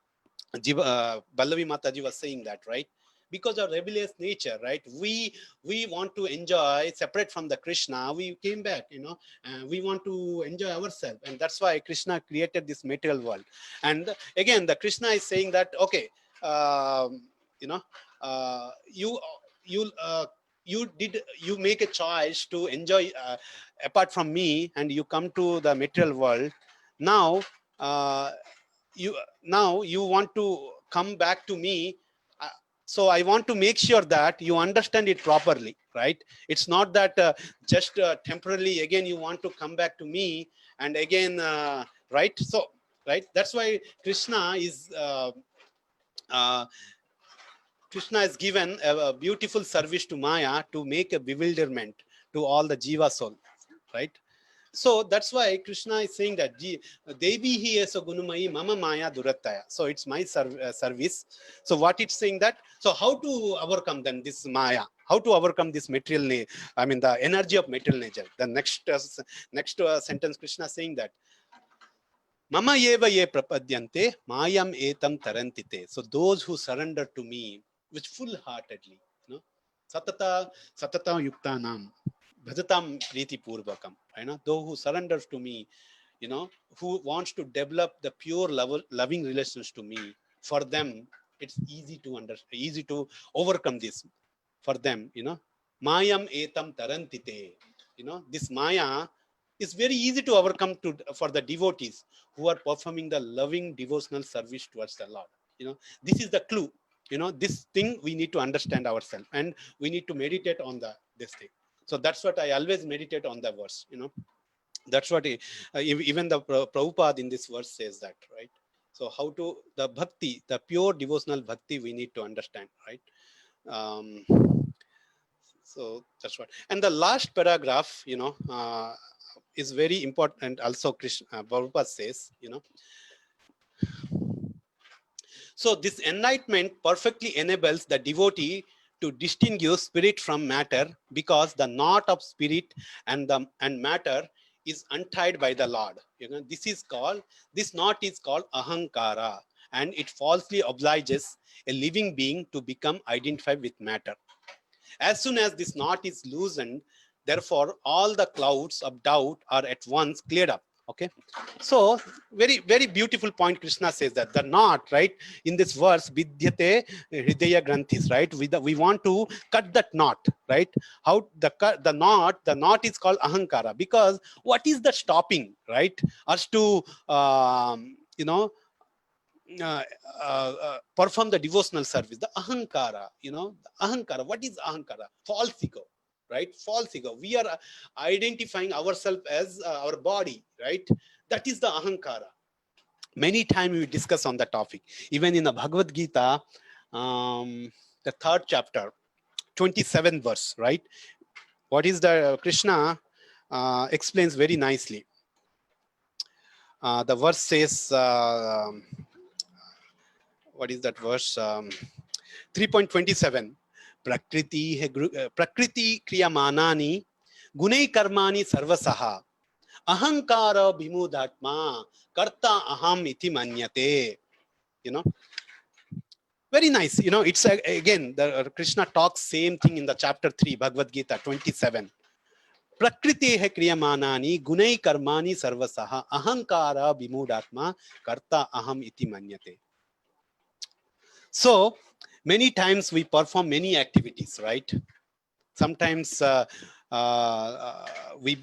Mataji was saying that, right? Because of rebellious nature, right? We want to enjoy separate from the Krishna. We came back, we want to enjoy ourselves, and that's why Krishna created this material world. And again, the Krishna is saying that, okay, you make a choice to enjoy apart from me, and you come to the material world. Now you want to come back to me. So I want to make sure that you understand it properly, right? It's not that just temporarily again you want to come back to me, and again, right? So, right, that's why Krishna is given a beautiful service to Maya to make a bewilderment to all the Jiva soul, right? So that's why Krishna is saying that Devi hi esa gunumai mama maya durataya. So it's my service. So what it's saying that, so how to overcome then this Maya? How to overcome this material, the energy of material nature? The next sentence Krishna saying that Mama eva ye prapadyante mayam etam tarantite. So those who surrender to me with full-heartedly, satata yuktanam bhajatam priti purvakam, those who surrenders to me, who wants to develop the pure loving relations to me, for them it's easy to overcome this. For them, mayam etam tarantite, this Maya is very easy to overcome for the devotees who are performing the loving devotional service towards the Lord. This is the clue. This thing we need to understand ourselves, and we need to meditate on this thing. So that's what I always meditate on the verse. That's what even the Prabhupada in this verse says that, right? So how to the bhakti, the pure devotional bhakti, we need to understand, right? So that's what. And the last paragraph, is very important. Also, Krishna Prabhupada says, so this enlightenment perfectly enables the devotee to distinguish spirit from matter, because the knot of spirit and matter is untied by the Lord. This knot is called ahankara, and it falsely obliges a living being to become identified with matter. As soon as this knot is loosened, therefore all the clouds of doubt are at once cleared up. Okay, so very, very beautiful point. Krishna says that the knot, right, in this verse, vidyate hridaya granthis, right? We want to cut that knot, right? How the knot is called ahankara, because what is the stopping, right, us to perform the devotional service? The ahankara, the ahankara. What is ahankara? False ego. Right? False ego. We are identifying ourselves as our body, right? That is the ahankara. Many times we discuss on the topic. Even in the Bhagavad Gita, the 3rd chapter, 27th verse, right? What is the Krishna explains very nicely. The verse says, what is that verse? 3.27. Prakriti kriyamanani gunai karmani sarvasaha ahankara bimudatma karta aham iti manyate. Very nice. It's again the Krishna talks same thing in the chapter 3 Bhagavad Gita 27. Prakriti kriyamanani gunai karmani sarvasaha ahankara bimudatma karta aham iti manyate. So many times we perform many activities, right? Sometimes we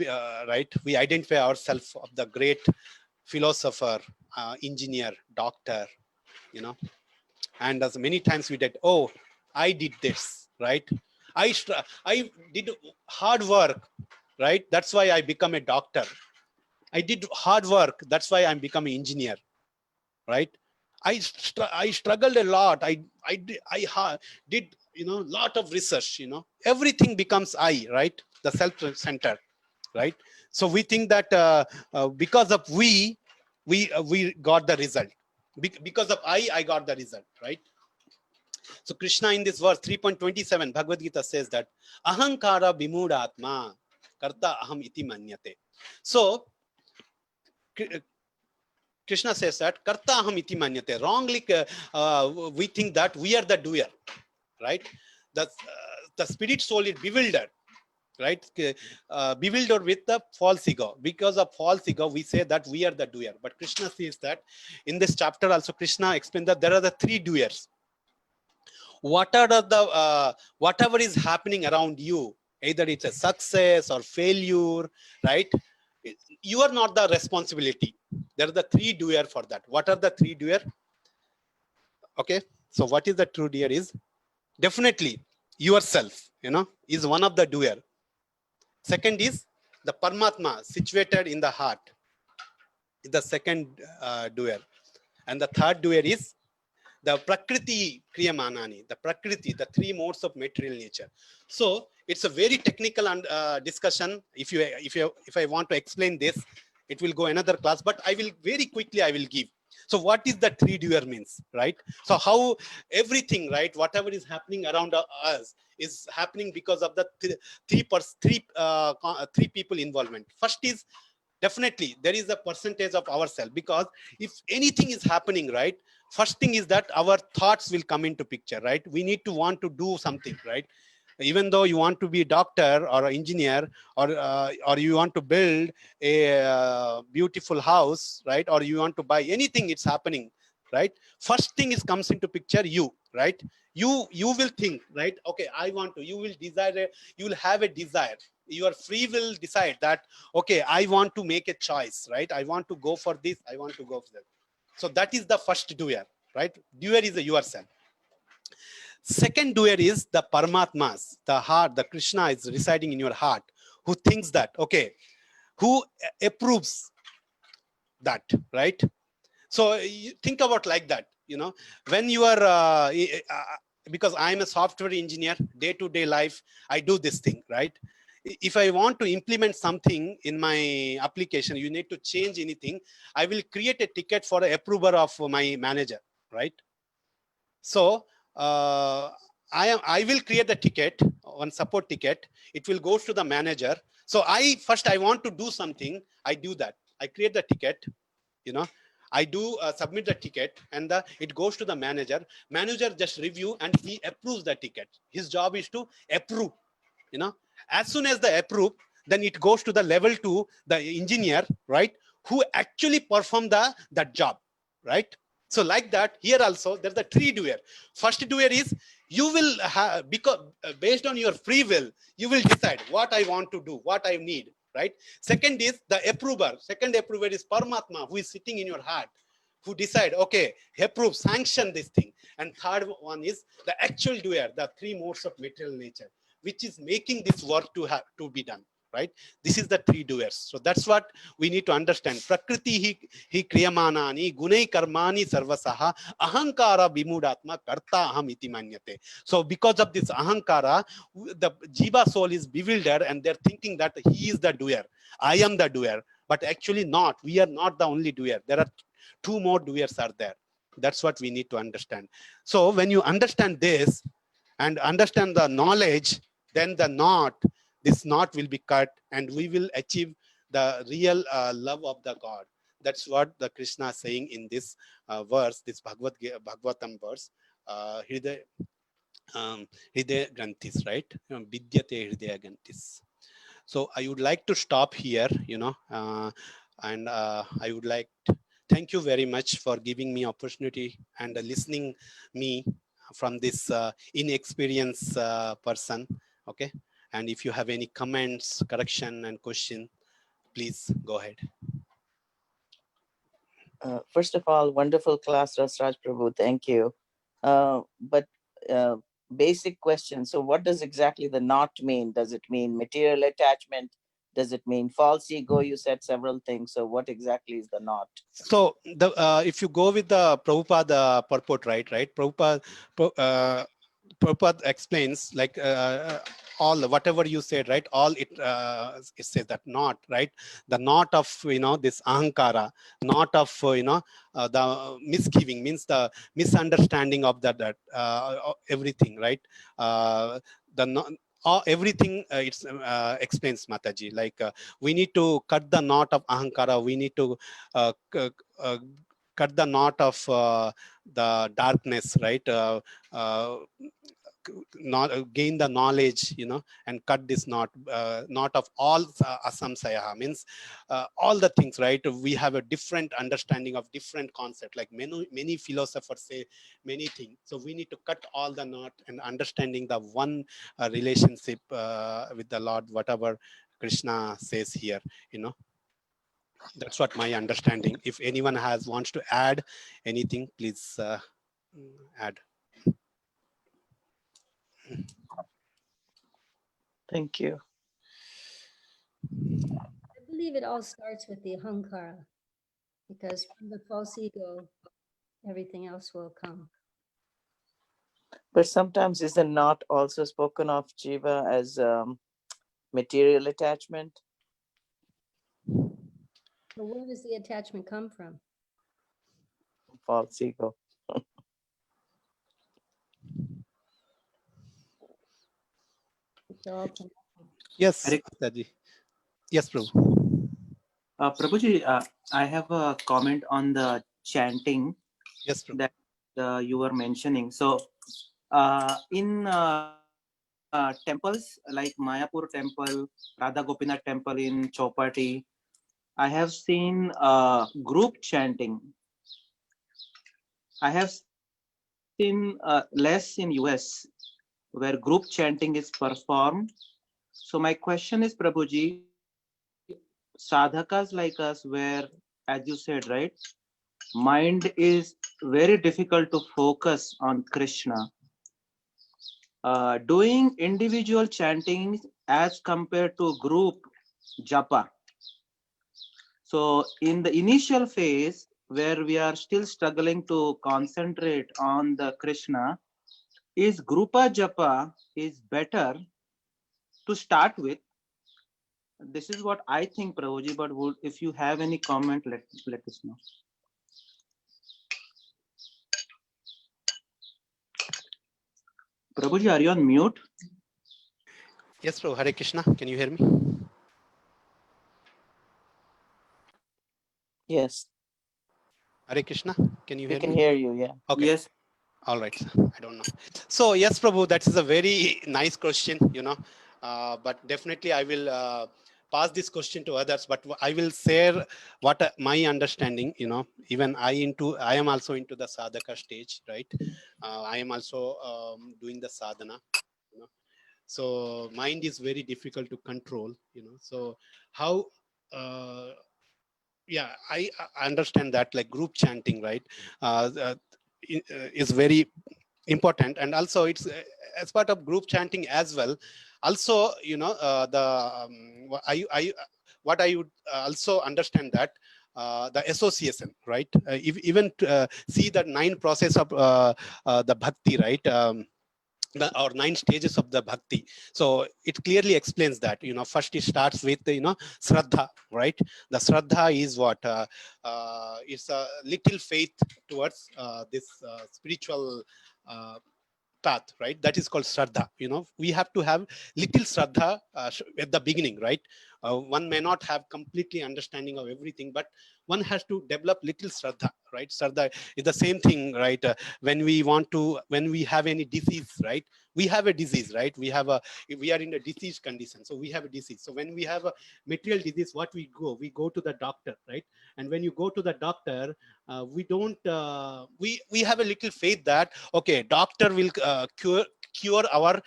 identify ourselves of the great philosopher, engineer, doctor, and as many times we did, oh, I did this, right? I did hard work, right? That's why I become a doctor. I did hard work. That's why I'm becoming an engineer, right? I struggled a lot. I did, lot of research, everything becomes I, right? The self-centered, right? So we think that because of we got the result. Because of I got the result, right? So Krishna in this verse 3.27 Bhagavad Gita says that ahankara bimudatma karta aham iti manyate. So Krishna says that karta aham iti manyate. Wrongly, we think that we are the doer, right? The spirit soul is bewildered, right? Bewildered with the false ego. Because of false ego, we say that we are the doer. But Krishna says that in this chapter also, Krishna explained that there are the three doers. Whatever is happening around you, either it's a success or failure, right? You are not the responsibility. There are the three doer for that. What are the three doer? Okay, so what is the true doer is definitely yourself, is one of the doer. Second is the Paramatma situated in the heart, the second doer. And the third doer is the Prakriti Kriyamanani, the Prakriti, the three modes of material nature. So it's a very technical discussion. If I want to explain this, it will go another class, but I will very quickly give. So what is the three doer means, right? So how everything, right, whatever is happening around us is happening because of the three people involvement. First is definitely there is a percentage of ourselves, because if anything is happening, right, first thing is that our thoughts will come into picture, right? We need to want to do something, right? Even though you want to be a doctor or an engineer, or you want to build a beautiful house, right? Or you want to buy anything, it's happening, right? First thing is comes into picture, you, right? You will think, right? Okay, I want to. You will desire. You will have a desire. Your free will decide that. Okay, I want to make a choice, right? I want to go for this. I want to go for that. So that is the first doer, right? Doer is the yourself. Second doer is the Paramatmas, the heart, the Krishna is residing in your heart, who thinks that, okay, who approves that, right? So you think about like that, when you are, because I'm a software engineer, day-to-day life, I do this thing, right? If I want to implement something in my application, you need to change anything, I will create a ticket for the approval of my manager, right? So I will create the ticket, one support ticket. It will go to the manager. So I want to do something. I do that. I create the ticket, I do submit the ticket, and it goes to the manager. Manager just review and he approves the ticket. His job is to approve, As soon as the approve, then it goes to the level 2, the engineer, right? Who actually perform that job, right? So like that, here also, there's the three doer. First doer is, you will have, because based on your free will, you will decide what I want to do, what I need, right? Second is the approver. Second approver is Paramatma, who is sitting in your heart, who decide, okay, approve, sanction this thing. And third one is the actual doer, the three modes of material nature, which is making this work to be done, right? This is the three doers. So that's what we need to understand. Prakriti hi kriyamanani gunai karmani sarvasaha ahankara bimudatma karta aham iti manyate. So because of this ahankara, the jiva soul is bewildered and they're thinking that he is the doer. I am the doer, but actually not. We are not the only doer. There are two more doers are there. That's what we need to understand. So when you understand this and understand the knowledge, then this knot will be cut and we will achieve the real love of the God. That's what the Krishna is saying in this verse, this Bhagavatam verse, Hridaya Granthis, right? Vidyate Hridaya Granthis. So I would like to stop here, and I would like to thank you very much for giving me opportunity and listening me from this inexperienced person. Okay. And if you have any comments, correction, and question, please go ahead. First of all, wonderful class, Rasraj Prabhu. Thank you. But basic question. So what does exactly the knot mean? Does it mean material attachment? does it mean? False ego, you said several things. So what exactly is the not? So the if you go with the Prabhupada purport, right? Prabhupada explains like all whatever you said, right? All it says that not, right? The not of this ahankara, not of the misgiving, means the misunderstanding of that everything, right? The not, everything it's explains Mataji, like we need to cut the knot of ahankara, we need to cut the knot of the darkness, right? Not gain the knowledge, and cut this knot of all asamsaya, means all the things, right? We have a different understanding of different concept, like many philosophers say many things. So we need to cut all the knot and understanding the one relationship with the Lord, whatever Krishna says here, That's what my understanding. If anyone wants to add anything, please add. Thank you. I believe it all starts with the ahankara, because from the false ego, everything else will come. But sometimes is the not also spoken of jiva as material attachment? So where does the attachment come from? False ego. It's all connected. Yes, Hare- Daji. Yes, Prabhu. Prabhuji, I have a comment on the chanting Yes, Prabhu. that you were mentioning. So, in temples like Mayapur Temple, Radha Gopinath Temple in Chowpatty, I have seen group chanting. I have seen less in US, where group chanting is performed. So my question is, Prabhuji, sadhakas like us, where, as you said, right, mind is very difficult to focus on Krishna. Doing individual chanting as compared to group japa. So in the initial phase, where we are still struggling to concentrate on the Krishna, is grupa japa is better to start with. This is what I think, Prabhuji, but if you have any comment, let us know. Prabhuji, are you on mute? Yes, Prabhu. Hare Krishna. Can you hear me? Yes, Hare Krishna. Can you we hear can me? hear you. Yeah. Okay. Yes. All right. I don't know. So yes, Prabhu, that is a very nice question, but definitely I will pass this question to others, but I will share what my understanding, even I am also into the sadhaka stage, right? I am also doing the sadhana, so mind is very difficult to control, so how, yeah, I understand that, like group chanting, right, is very important, and also it's as part of group chanting as well. Also, what I would also understand that the association, right? Even see the 9 process of the bhakti, right? Or 9 stages of the bhakti. So it clearly explains that, first it starts with, shraddha, right? The shraddha is what? It's a little faith towards this spiritual path, right? That is called shraddha. We have to have little shraddha at the beginning, right? One may not have completely understanding of everything, but one has to develop little shraddha, right? Shraddha is the same thing, right? When we have any disease, right? We have a disease, right? We are in a disease condition, so we have a disease. So when we have a material disease, what we go to the doctor, right? And when you go to the doctor, we don't we have a little faith that, okay, doctor will cure our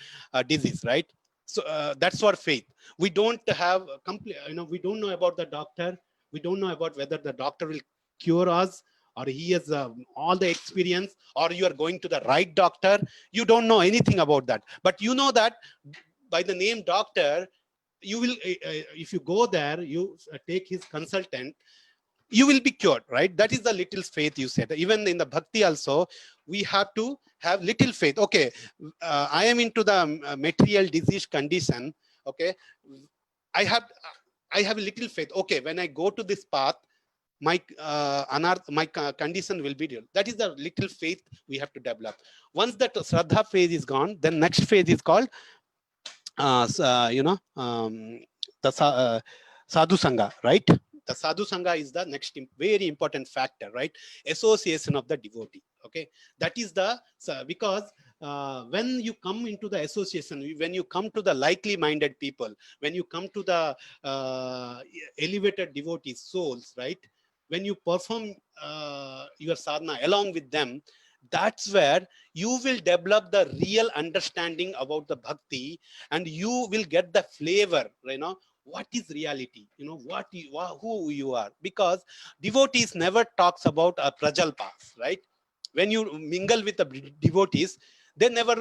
disease, right? So that's our faith. We don't have complete, we don't know about the doctor. We don't know about whether the doctor will cure us, or he has all the experience, or you are going to the right doctor. You don't know anything about that, but you know that by the name doctor, you will, if you go there, you take his consultant, you will be cured, right? That is the little faith you said. Even in the bhakti also, we have to have little faith. Okay, I am into the material disease condition. Okay, I have a little faith. Okay, when I go to this path, my condition will be real. That is the little faith we have to develop. Once that Shraddha phase is gone, then next phase is called the Sadhu Sangha, right? The Sadhu Sangha is the next very important factor, right? Association of the devotee. Okay, that is the, because when you come into the association, when you come to the likely minded people, when you come to the elevated devotees, souls, right? When you perform your sadhana along with them, that's where you will develop the real understanding about the bhakti, and you will get the flavor, what is reality, who you are. Because devotees never talks about a prajalpas, right? When you mingle with the devotees, they never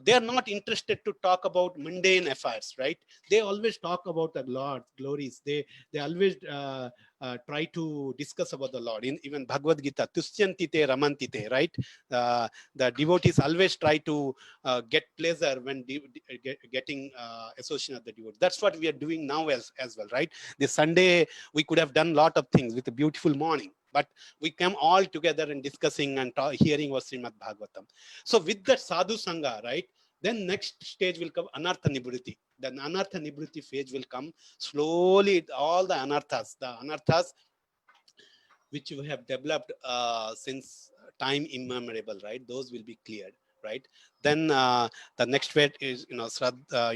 they are not interested to talk about mundane affairs, right? They always talk about the Lord glories. They always try to discuss about the Lord. In even Bhagavad Gita, tushyantite ramantite, right? The devotees always try to get pleasure when getting association of the devotee. That's what we are doing now as well, right? This Sunday we could have done a lot of things with a beautiful morning, but we come all together and discussing and hearing was Srimad Bhagavatam. So with that Sadhu Sangha, right, then next stage will come Anartha Nibriti. Then Anartha Nibriti phase will come slowly. All the anarthas which we have developed since time immemorable, right? Those will be cleared, right? Then the next phase is, Shraddha,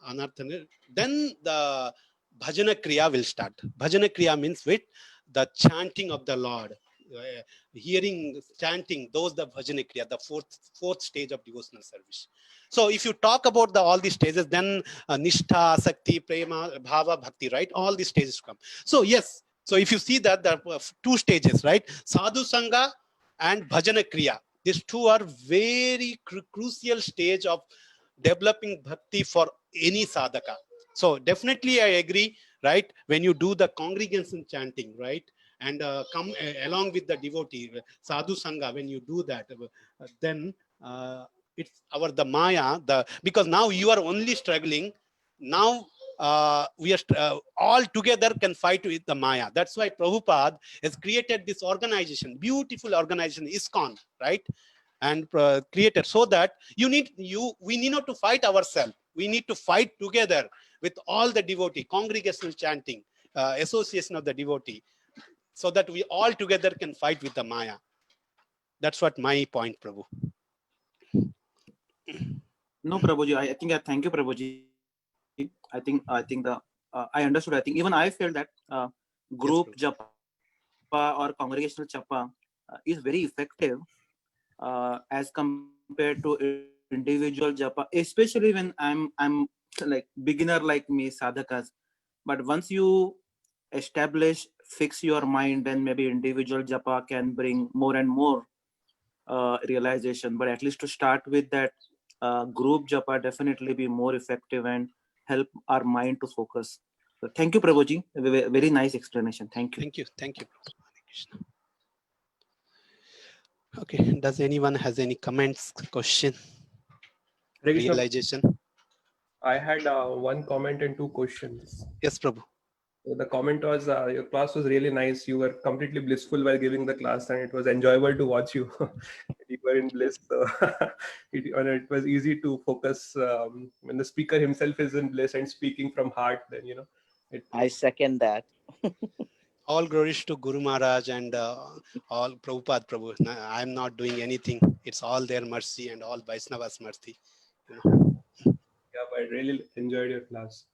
Anartha. Then the Bhajana Kriya will start. Bhajana Kriya means with the chanting of the Lord. Hearing, chanting, those the Bhajana Kriya, the fourth stage of devotional service. So if you talk about all these stages, then Nishtha, Sakti, Prema, Bhava, Bhakti, right? All these stages come. So yes, so if you see that there are two stages, right? Sadhu Sangha and Bhajana Kriya. These two are very crucial stage of developing bhakti for any sadhaka. So definitely I agree, right? When you do the congregation chanting, right? And come along with the devotee, sadhu sangha, when you do that, then it's the Maya, because now you are only struggling. Now we are all together can fight with the Maya. That's why Prabhupada has created this organization, beautiful organization, ISKCON, right? And created so that we need not to fight ourselves. We need to fight together with all the devotee, congregational chanting, association of the devotee, so that we all together can fight with the Maya. That's what my point, Prabhu. No, Prabhuji, I think thank you, Prabhuji. I think I understood. I think even I felt that group Yes, japa or congregational japa is very effective as compared to individual japa, especially when I'm like beginner like me, sadhakas. But once you fix your mind, then maybe individual japa can bring more and more realization. But at least to start with that, group japa definitely be more effective and help our mind to focus. So thank you, Prabhuji. Very nice explanation. Thank you. Thank you. Okay, does anyone has any comments, question, realization? I had one comment and two questions. Yes, Prabhu. The comment was, your class was really nice. You were completely blissful while giving the class, and it was enjoyable to watch you. You were in bliss. So it was easy to focus when the speaker himself is in bliss and speaking from heart. Then I second that. All glories to Guru Maharaj and all Prabhupada Prabhu. I'm not doing anything. It's all their mercy and all Vaishnava's mercy. Yeah, but I really enjoyed your class.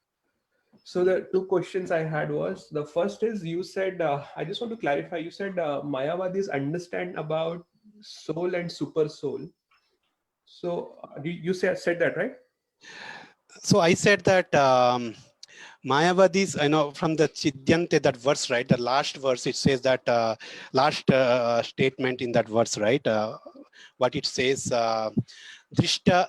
So the two questions I had was, the first is, you said, I just want to clarify, you said Mayavadis understand about soul and super soul. So you said that, right? So I said that Mayavadis, from the Chidyante, that verse, right? The last verse, it says that last statement in that verse, right? What it says, Drishta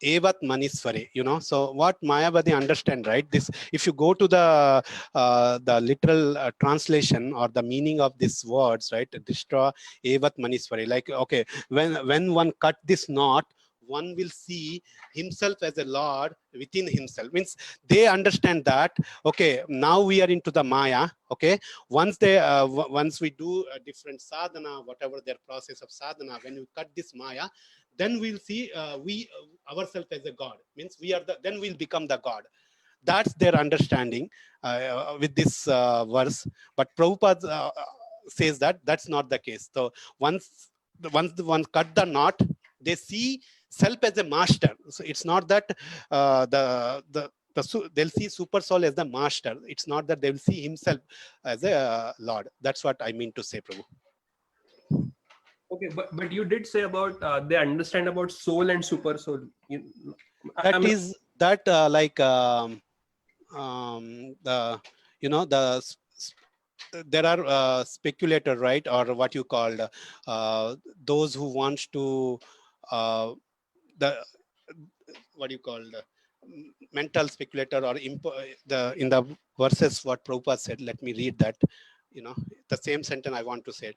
evat manisware, so what Mayavadi understand, right? This, if you go to the literal translation or the meaning of these words, right? Drishta evat manisware, like, okay, when one cut this knot, one will see himself as a Lord within himself. Means they understand that, okay, now we are into the Maya, okay? Once we do a different sadhana, whatever their process of sadhana, when we cut this Maya, then we'll see ourselves as a God. Means then we'll become the God. That's their understanding with this verse. But Prabhupada says that that's not the case. So once one cut the knot, they see self as a master. So it's not that they'll see super soul as the master. It's not that they will see himself as a Lord. That's what I mean to say, Prabhu. Okay, but you did say about they understand about soul and super soul. There are speculator, right, or what you called those who wants to mental speculator, or in the verses what Prabhupada said. Let me read that. The same sentence I want to say.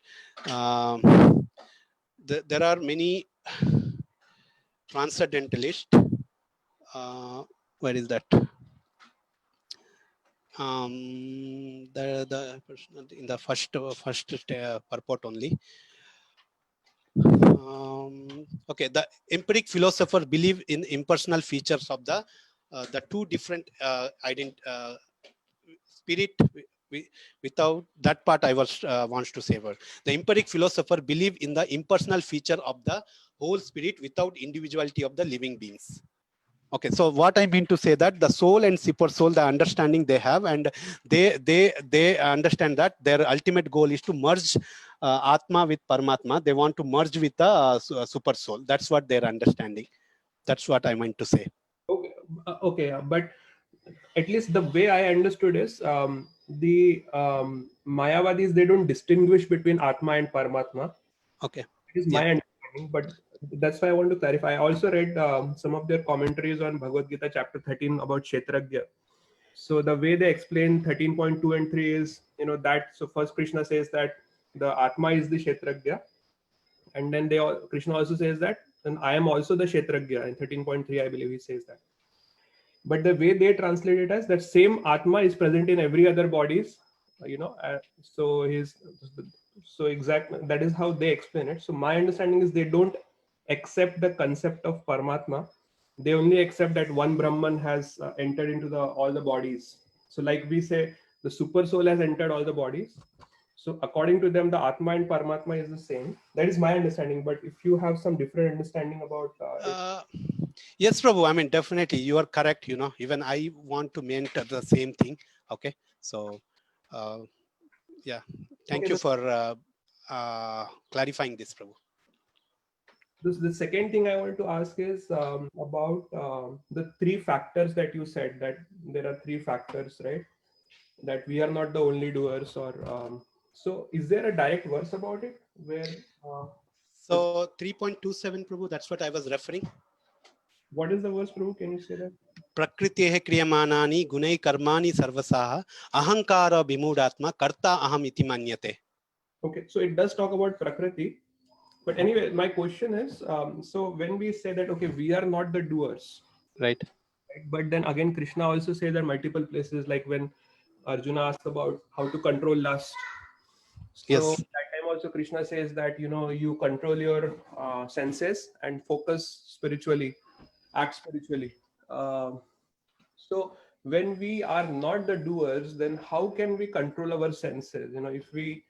There are many transcendentalists. Where is that? The in the first purport only. Okay, the empiric philosopher believe in impersonal features of the two different spirit. Without that part, I wants to say about the empiric philosopher believe in the impersonal feature of the whole spirit without individuality of the living beings. Okay, so what I mean to say that the soul and super soul, the understanding they have, and they understand that their ultimate goal is to merge Atma with Paramatma. They want to merge with the super soul. That's what their understanding. That's what I meant to say. Okay, but at least the way I understood is the Mayavadis, they don't distinguish between Atma and Paramatma. Okay. It is my understanding, but that's why I want to clarify. I also read some of their commentaries on Bhagavad Gita chapter 13 about Kshetragya. So the way they explain 13.2 and 3 is, that, so first Krishna says that the Atma is the Kshetragya. And then Krishna also says that, and I am also the Kshetragya. In 13.3, I believe he says that. But the way they translate it as that same Atma is present in every other bodies, so exactly that is how they explain it. So my understanding is they don't accept the concept of Paramatma. They only accept that one Brahman has entered into all the bodies. So like we say, the super soul has entered all the bodies. So according to them, the Atma and Paramatma is the same. That is my understanding. But if you have some different understanding about yes, Prabhu, I mean, definitely you are correct. Even I want to maintain the same thing. Okay, so yeah, thank you for clarifying this, Prabhu. The second thing I want to ask is about the three factors that you said, that there are three factors, right? That we are not the only doers, or so is there a direct verse about it where? So 3.27, Prabhu, that's what I was referring. What is the verse, Prabhu? Can you say that? Prakritehe kriyamanani gunai karmani sarvasaha ahankara bimudatma karta aham iti manyate. Okay, so it does talk about Prakriti. But anyway, my question is, so when we say that, okay, we are not the doers. Right. But then again, Krishna also says that multiple places, like when Arjuna asked about how to control lust. So yes. that time also Krishna says that, you control your senses and focus spiritually, act spiritually. So when we are not the doers, then how can we control our senses? If we,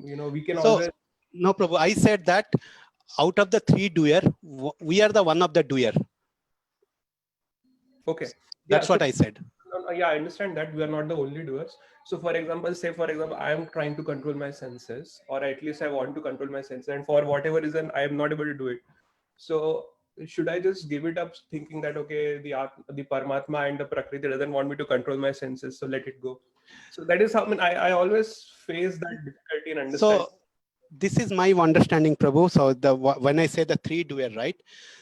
we can always. No, Prabhu, I said that out of the three doer, we are the one of the doer. Okay. That's what I said. Yeah, I understand that we are not the only doers. So for example, I am trying to control my senses, or at least I want to control my senses, and for whatever reason, I am not able to do it. So should I just give it up thinking that, okay, the Paramatma and the Prakriti doesn't want me to control my senses, so let it go. So that is how I always face that difficulty in understanding. So this is my understanding, Prabhu. So when I say the three doer, right?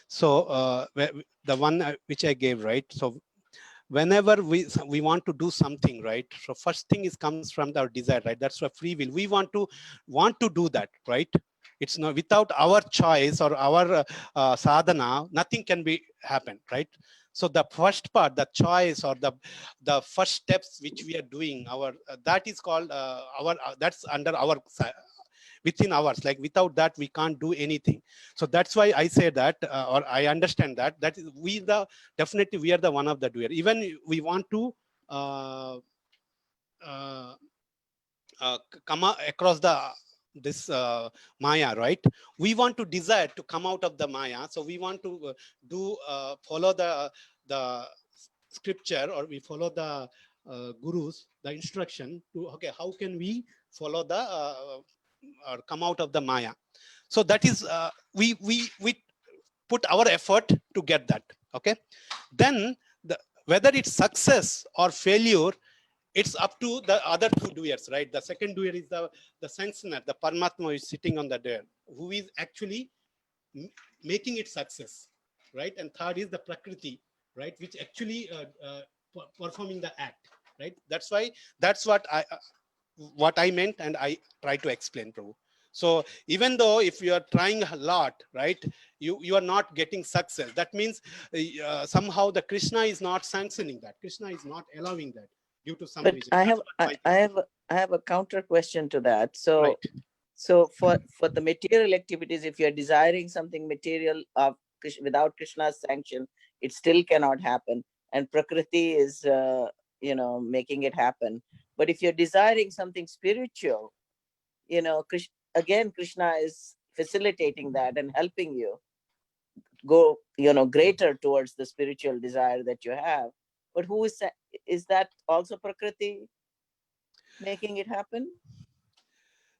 So the one which I gave, right? So whenever we want to do something, right? So first thing is comes from our desire, right? That's what free will. We want to do that, right? It's not without our choice or our sadhana, nothing can be happen, right? So the first part, the choice or the first steps which we are doing, our that is called our that's under our within ours. Like without that, we can't do anything. So that's why I say that, or I understand that we definitely we are the one of the doer. Even we want to come across this Maya, right? We want to desire to come out of the Maya. So we want to follow the scripture, or we follow the gurus, the instruction to, okay, how can we follow the or come out of the Maya? So that is we put our effort to get that. Okay, then whether it's success or failure, it's up to the other two doers, right? The second doer is the sanctioner, the Paramatma is sitting on the doer, who is actually making it success, right? And third is the Prakriti, right? Which actually performing the act, right? That's why, that's what I meant, and I try to explain, Prabhu. So even though if you are trying a lot, right, you are not getting success, that means somehow the Krishna is not sanctioning that. Krishna is not allowing that due to some But reason. I have a counter question to that. So Right. so for the material activities, if you're desiring something material without Krishna's sanction, it still cannot happen. And Prakriti is making it happen. But if you're desiring something spiritual, Krishna is facilitating that and helping you go greater towards the spiritual desire that you have. But who is that also Prakriti making it happen?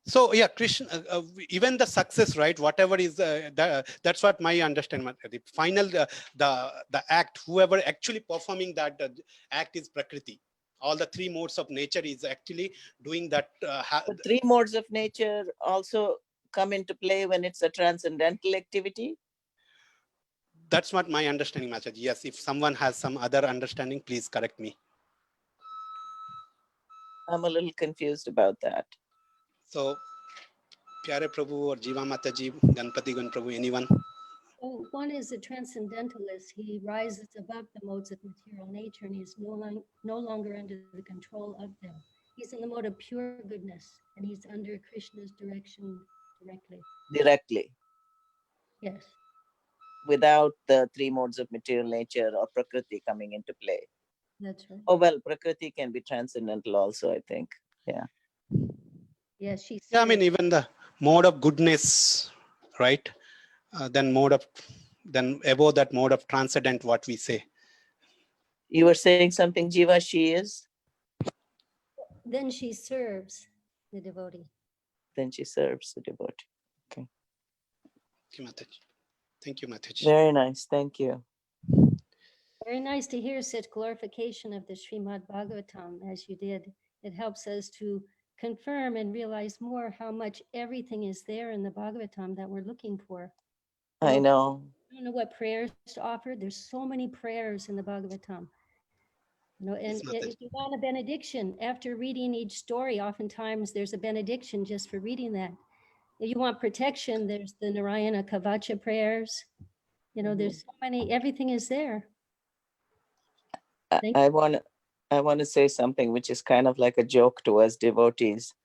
So yeah, Krishna, even the success, right? Whatever is that's what my understanding. The final the act, whoever actually performing that act is Prakriti. All the three modes of nature is actually doing that. The three modes of nature also come into play when it's a transcendental activity. That's what my understanding, Maharaj. Yes, if someone has some other understanding, please correct me. I'm a little confused about that. So, Pyare Prabhu or Jiva Mataji, Ganpati Gun Prabhu, anyone? Oh, one is a transcendentalist. He rises above the modes of material nature, and he's no longer under the control of them. He's in the mode of pure goodness, and he's under Krishna's direction directly. Directly. Yes. Without the three modes of material nature or Prakriti coming into play. That's right. Oh, well, Prakriti can be transcendental also, I think. Yeah. Yes, she's. Yeah, I mean, even the mode of goodness, right? Then above that mode of transcendent, what we say. You were saying something, Jiva, she is? Then she serves the devotee. Then she serves the devotee. Okay. Thank you, Mataji. Thank you, Mataji. Very nice. Thank you. Very nice to hear such glorification of the Srimad Bhagavatam as you did. It helps us to confirm and realize more how much everything is there in the Bhagavatam that we're looking for. I know. I don't know what prayers to offer. There's so many prayers in the Bhagavatam. And if you want a benediction, after reading each story, oftentimes there's a benediction just for reading that. If you want protection, there's the Narayana Kavacha prayers. There's so many, everything is there. I want to say something which is kind of like a joke to us devotees.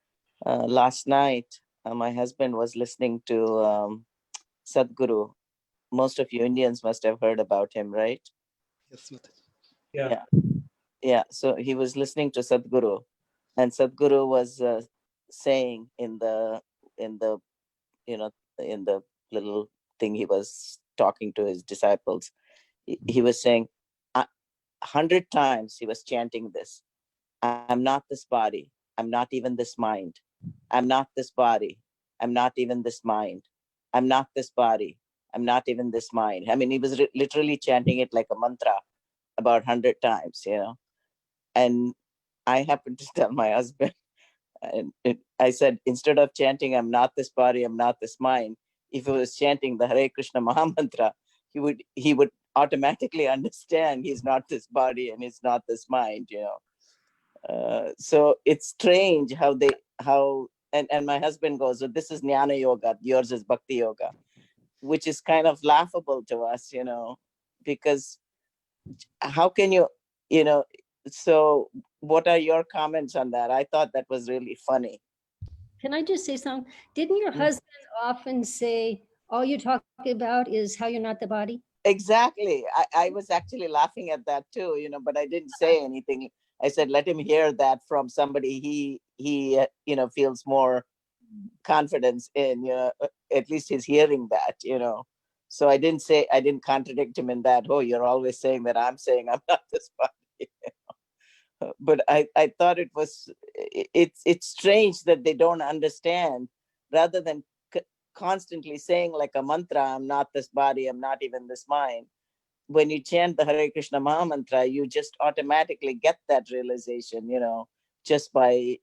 Last night, my husband was listening to Sadhguru. Most of you Indians must have heard about him, right? Yes, Yeah. Yeah. So he was listening to Sadhguru, and Sadhguru was saying in the little thing he was talking to his disciples, he was saying 100 times he was chanting this. I'm not this body. I'm not even this mind. I'm not this body. I'm not even this mind. I'm not this body. I'm not even this mind. I mean, he was literally chanting it like a mantra about 100 times, And I happened to tell my husband, I said, instead of chanting, I'm not this body, I'm not this mind, if he was chanting the Hare Krishna Mahamantra, he would automatically understand he's not this body and he's not this mind, you know. So it's strange and my husband goes, so this is Jnana Yoga, yours is Bhakti Yoga, which is kind of laughable to us, you know, because how can you know, so what are your comments on that? I thought that was really funny. Can I just say something? Didn't your husband often say, all you talk about is how you're not the body? Exactly. I was actually laughing at that too, you know, but I didn't say anything. I said, let him hear that from somebody he you know, feels more confidence in, you know, at least he's hearing that, you know. So I didn't contradict him in that, oh, you're always saying that I'm saying I'm not this body. You know? But I thought it's strange that they don't understand, rather than constantly saying like a mantra, I'm not this body, I'm not even this mind. When you chant the Hare Krishna Mahamantra, you just automatically get that realization, you know, just by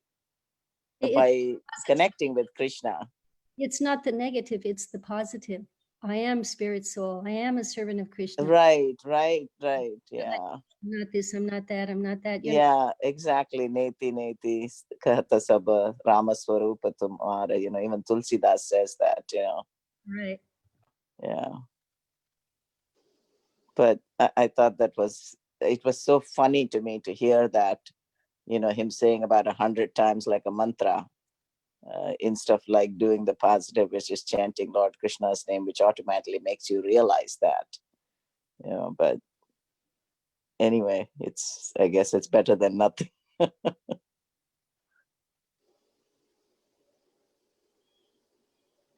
connecting with Krishna. It's not the negative, it's the positive. I am spirit soul. I am a servant of Krishna. Right. Yeah. I'm not this, I'm not that, I'm not that. You know, Yeah, exactly. Neti kahata sab Rama Swarupa tumhara. You know, even Tulsidas says that, you know. right. Yeah. But I thought it was so funny to me to hear that, you know, him saying about 100 times like a mantra, instead of like doing the positive, which is chanting Lord Krishna's name, which automatically makes you realize that, you know. But anyway, I guess it's better than nothing.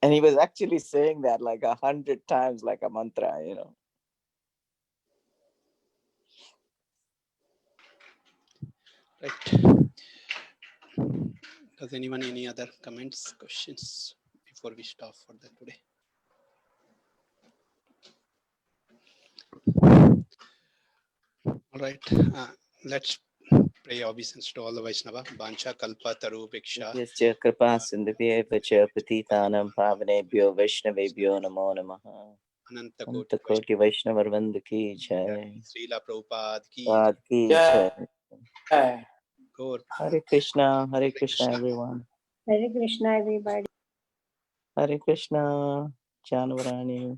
And he was actually saying that like 100 times like a mantra, you know. Right. Does anyone any other comments, questions before we stop for the today? All right. Let's pray obeisance to all the Vaishnava. Bancha kalpa taru bhiksha. Yasya kripa sindhuvyeva cha patitanam pavanebhyo vaishnavebhyo namo namaha. Ananta Koti Vaishnavarvand ki jai. Srila Prabhupada ki God ki jai. Gaur. Hare Krishna, everyone. Hare Krishna, everybody. Hare Krishna, Janavarani.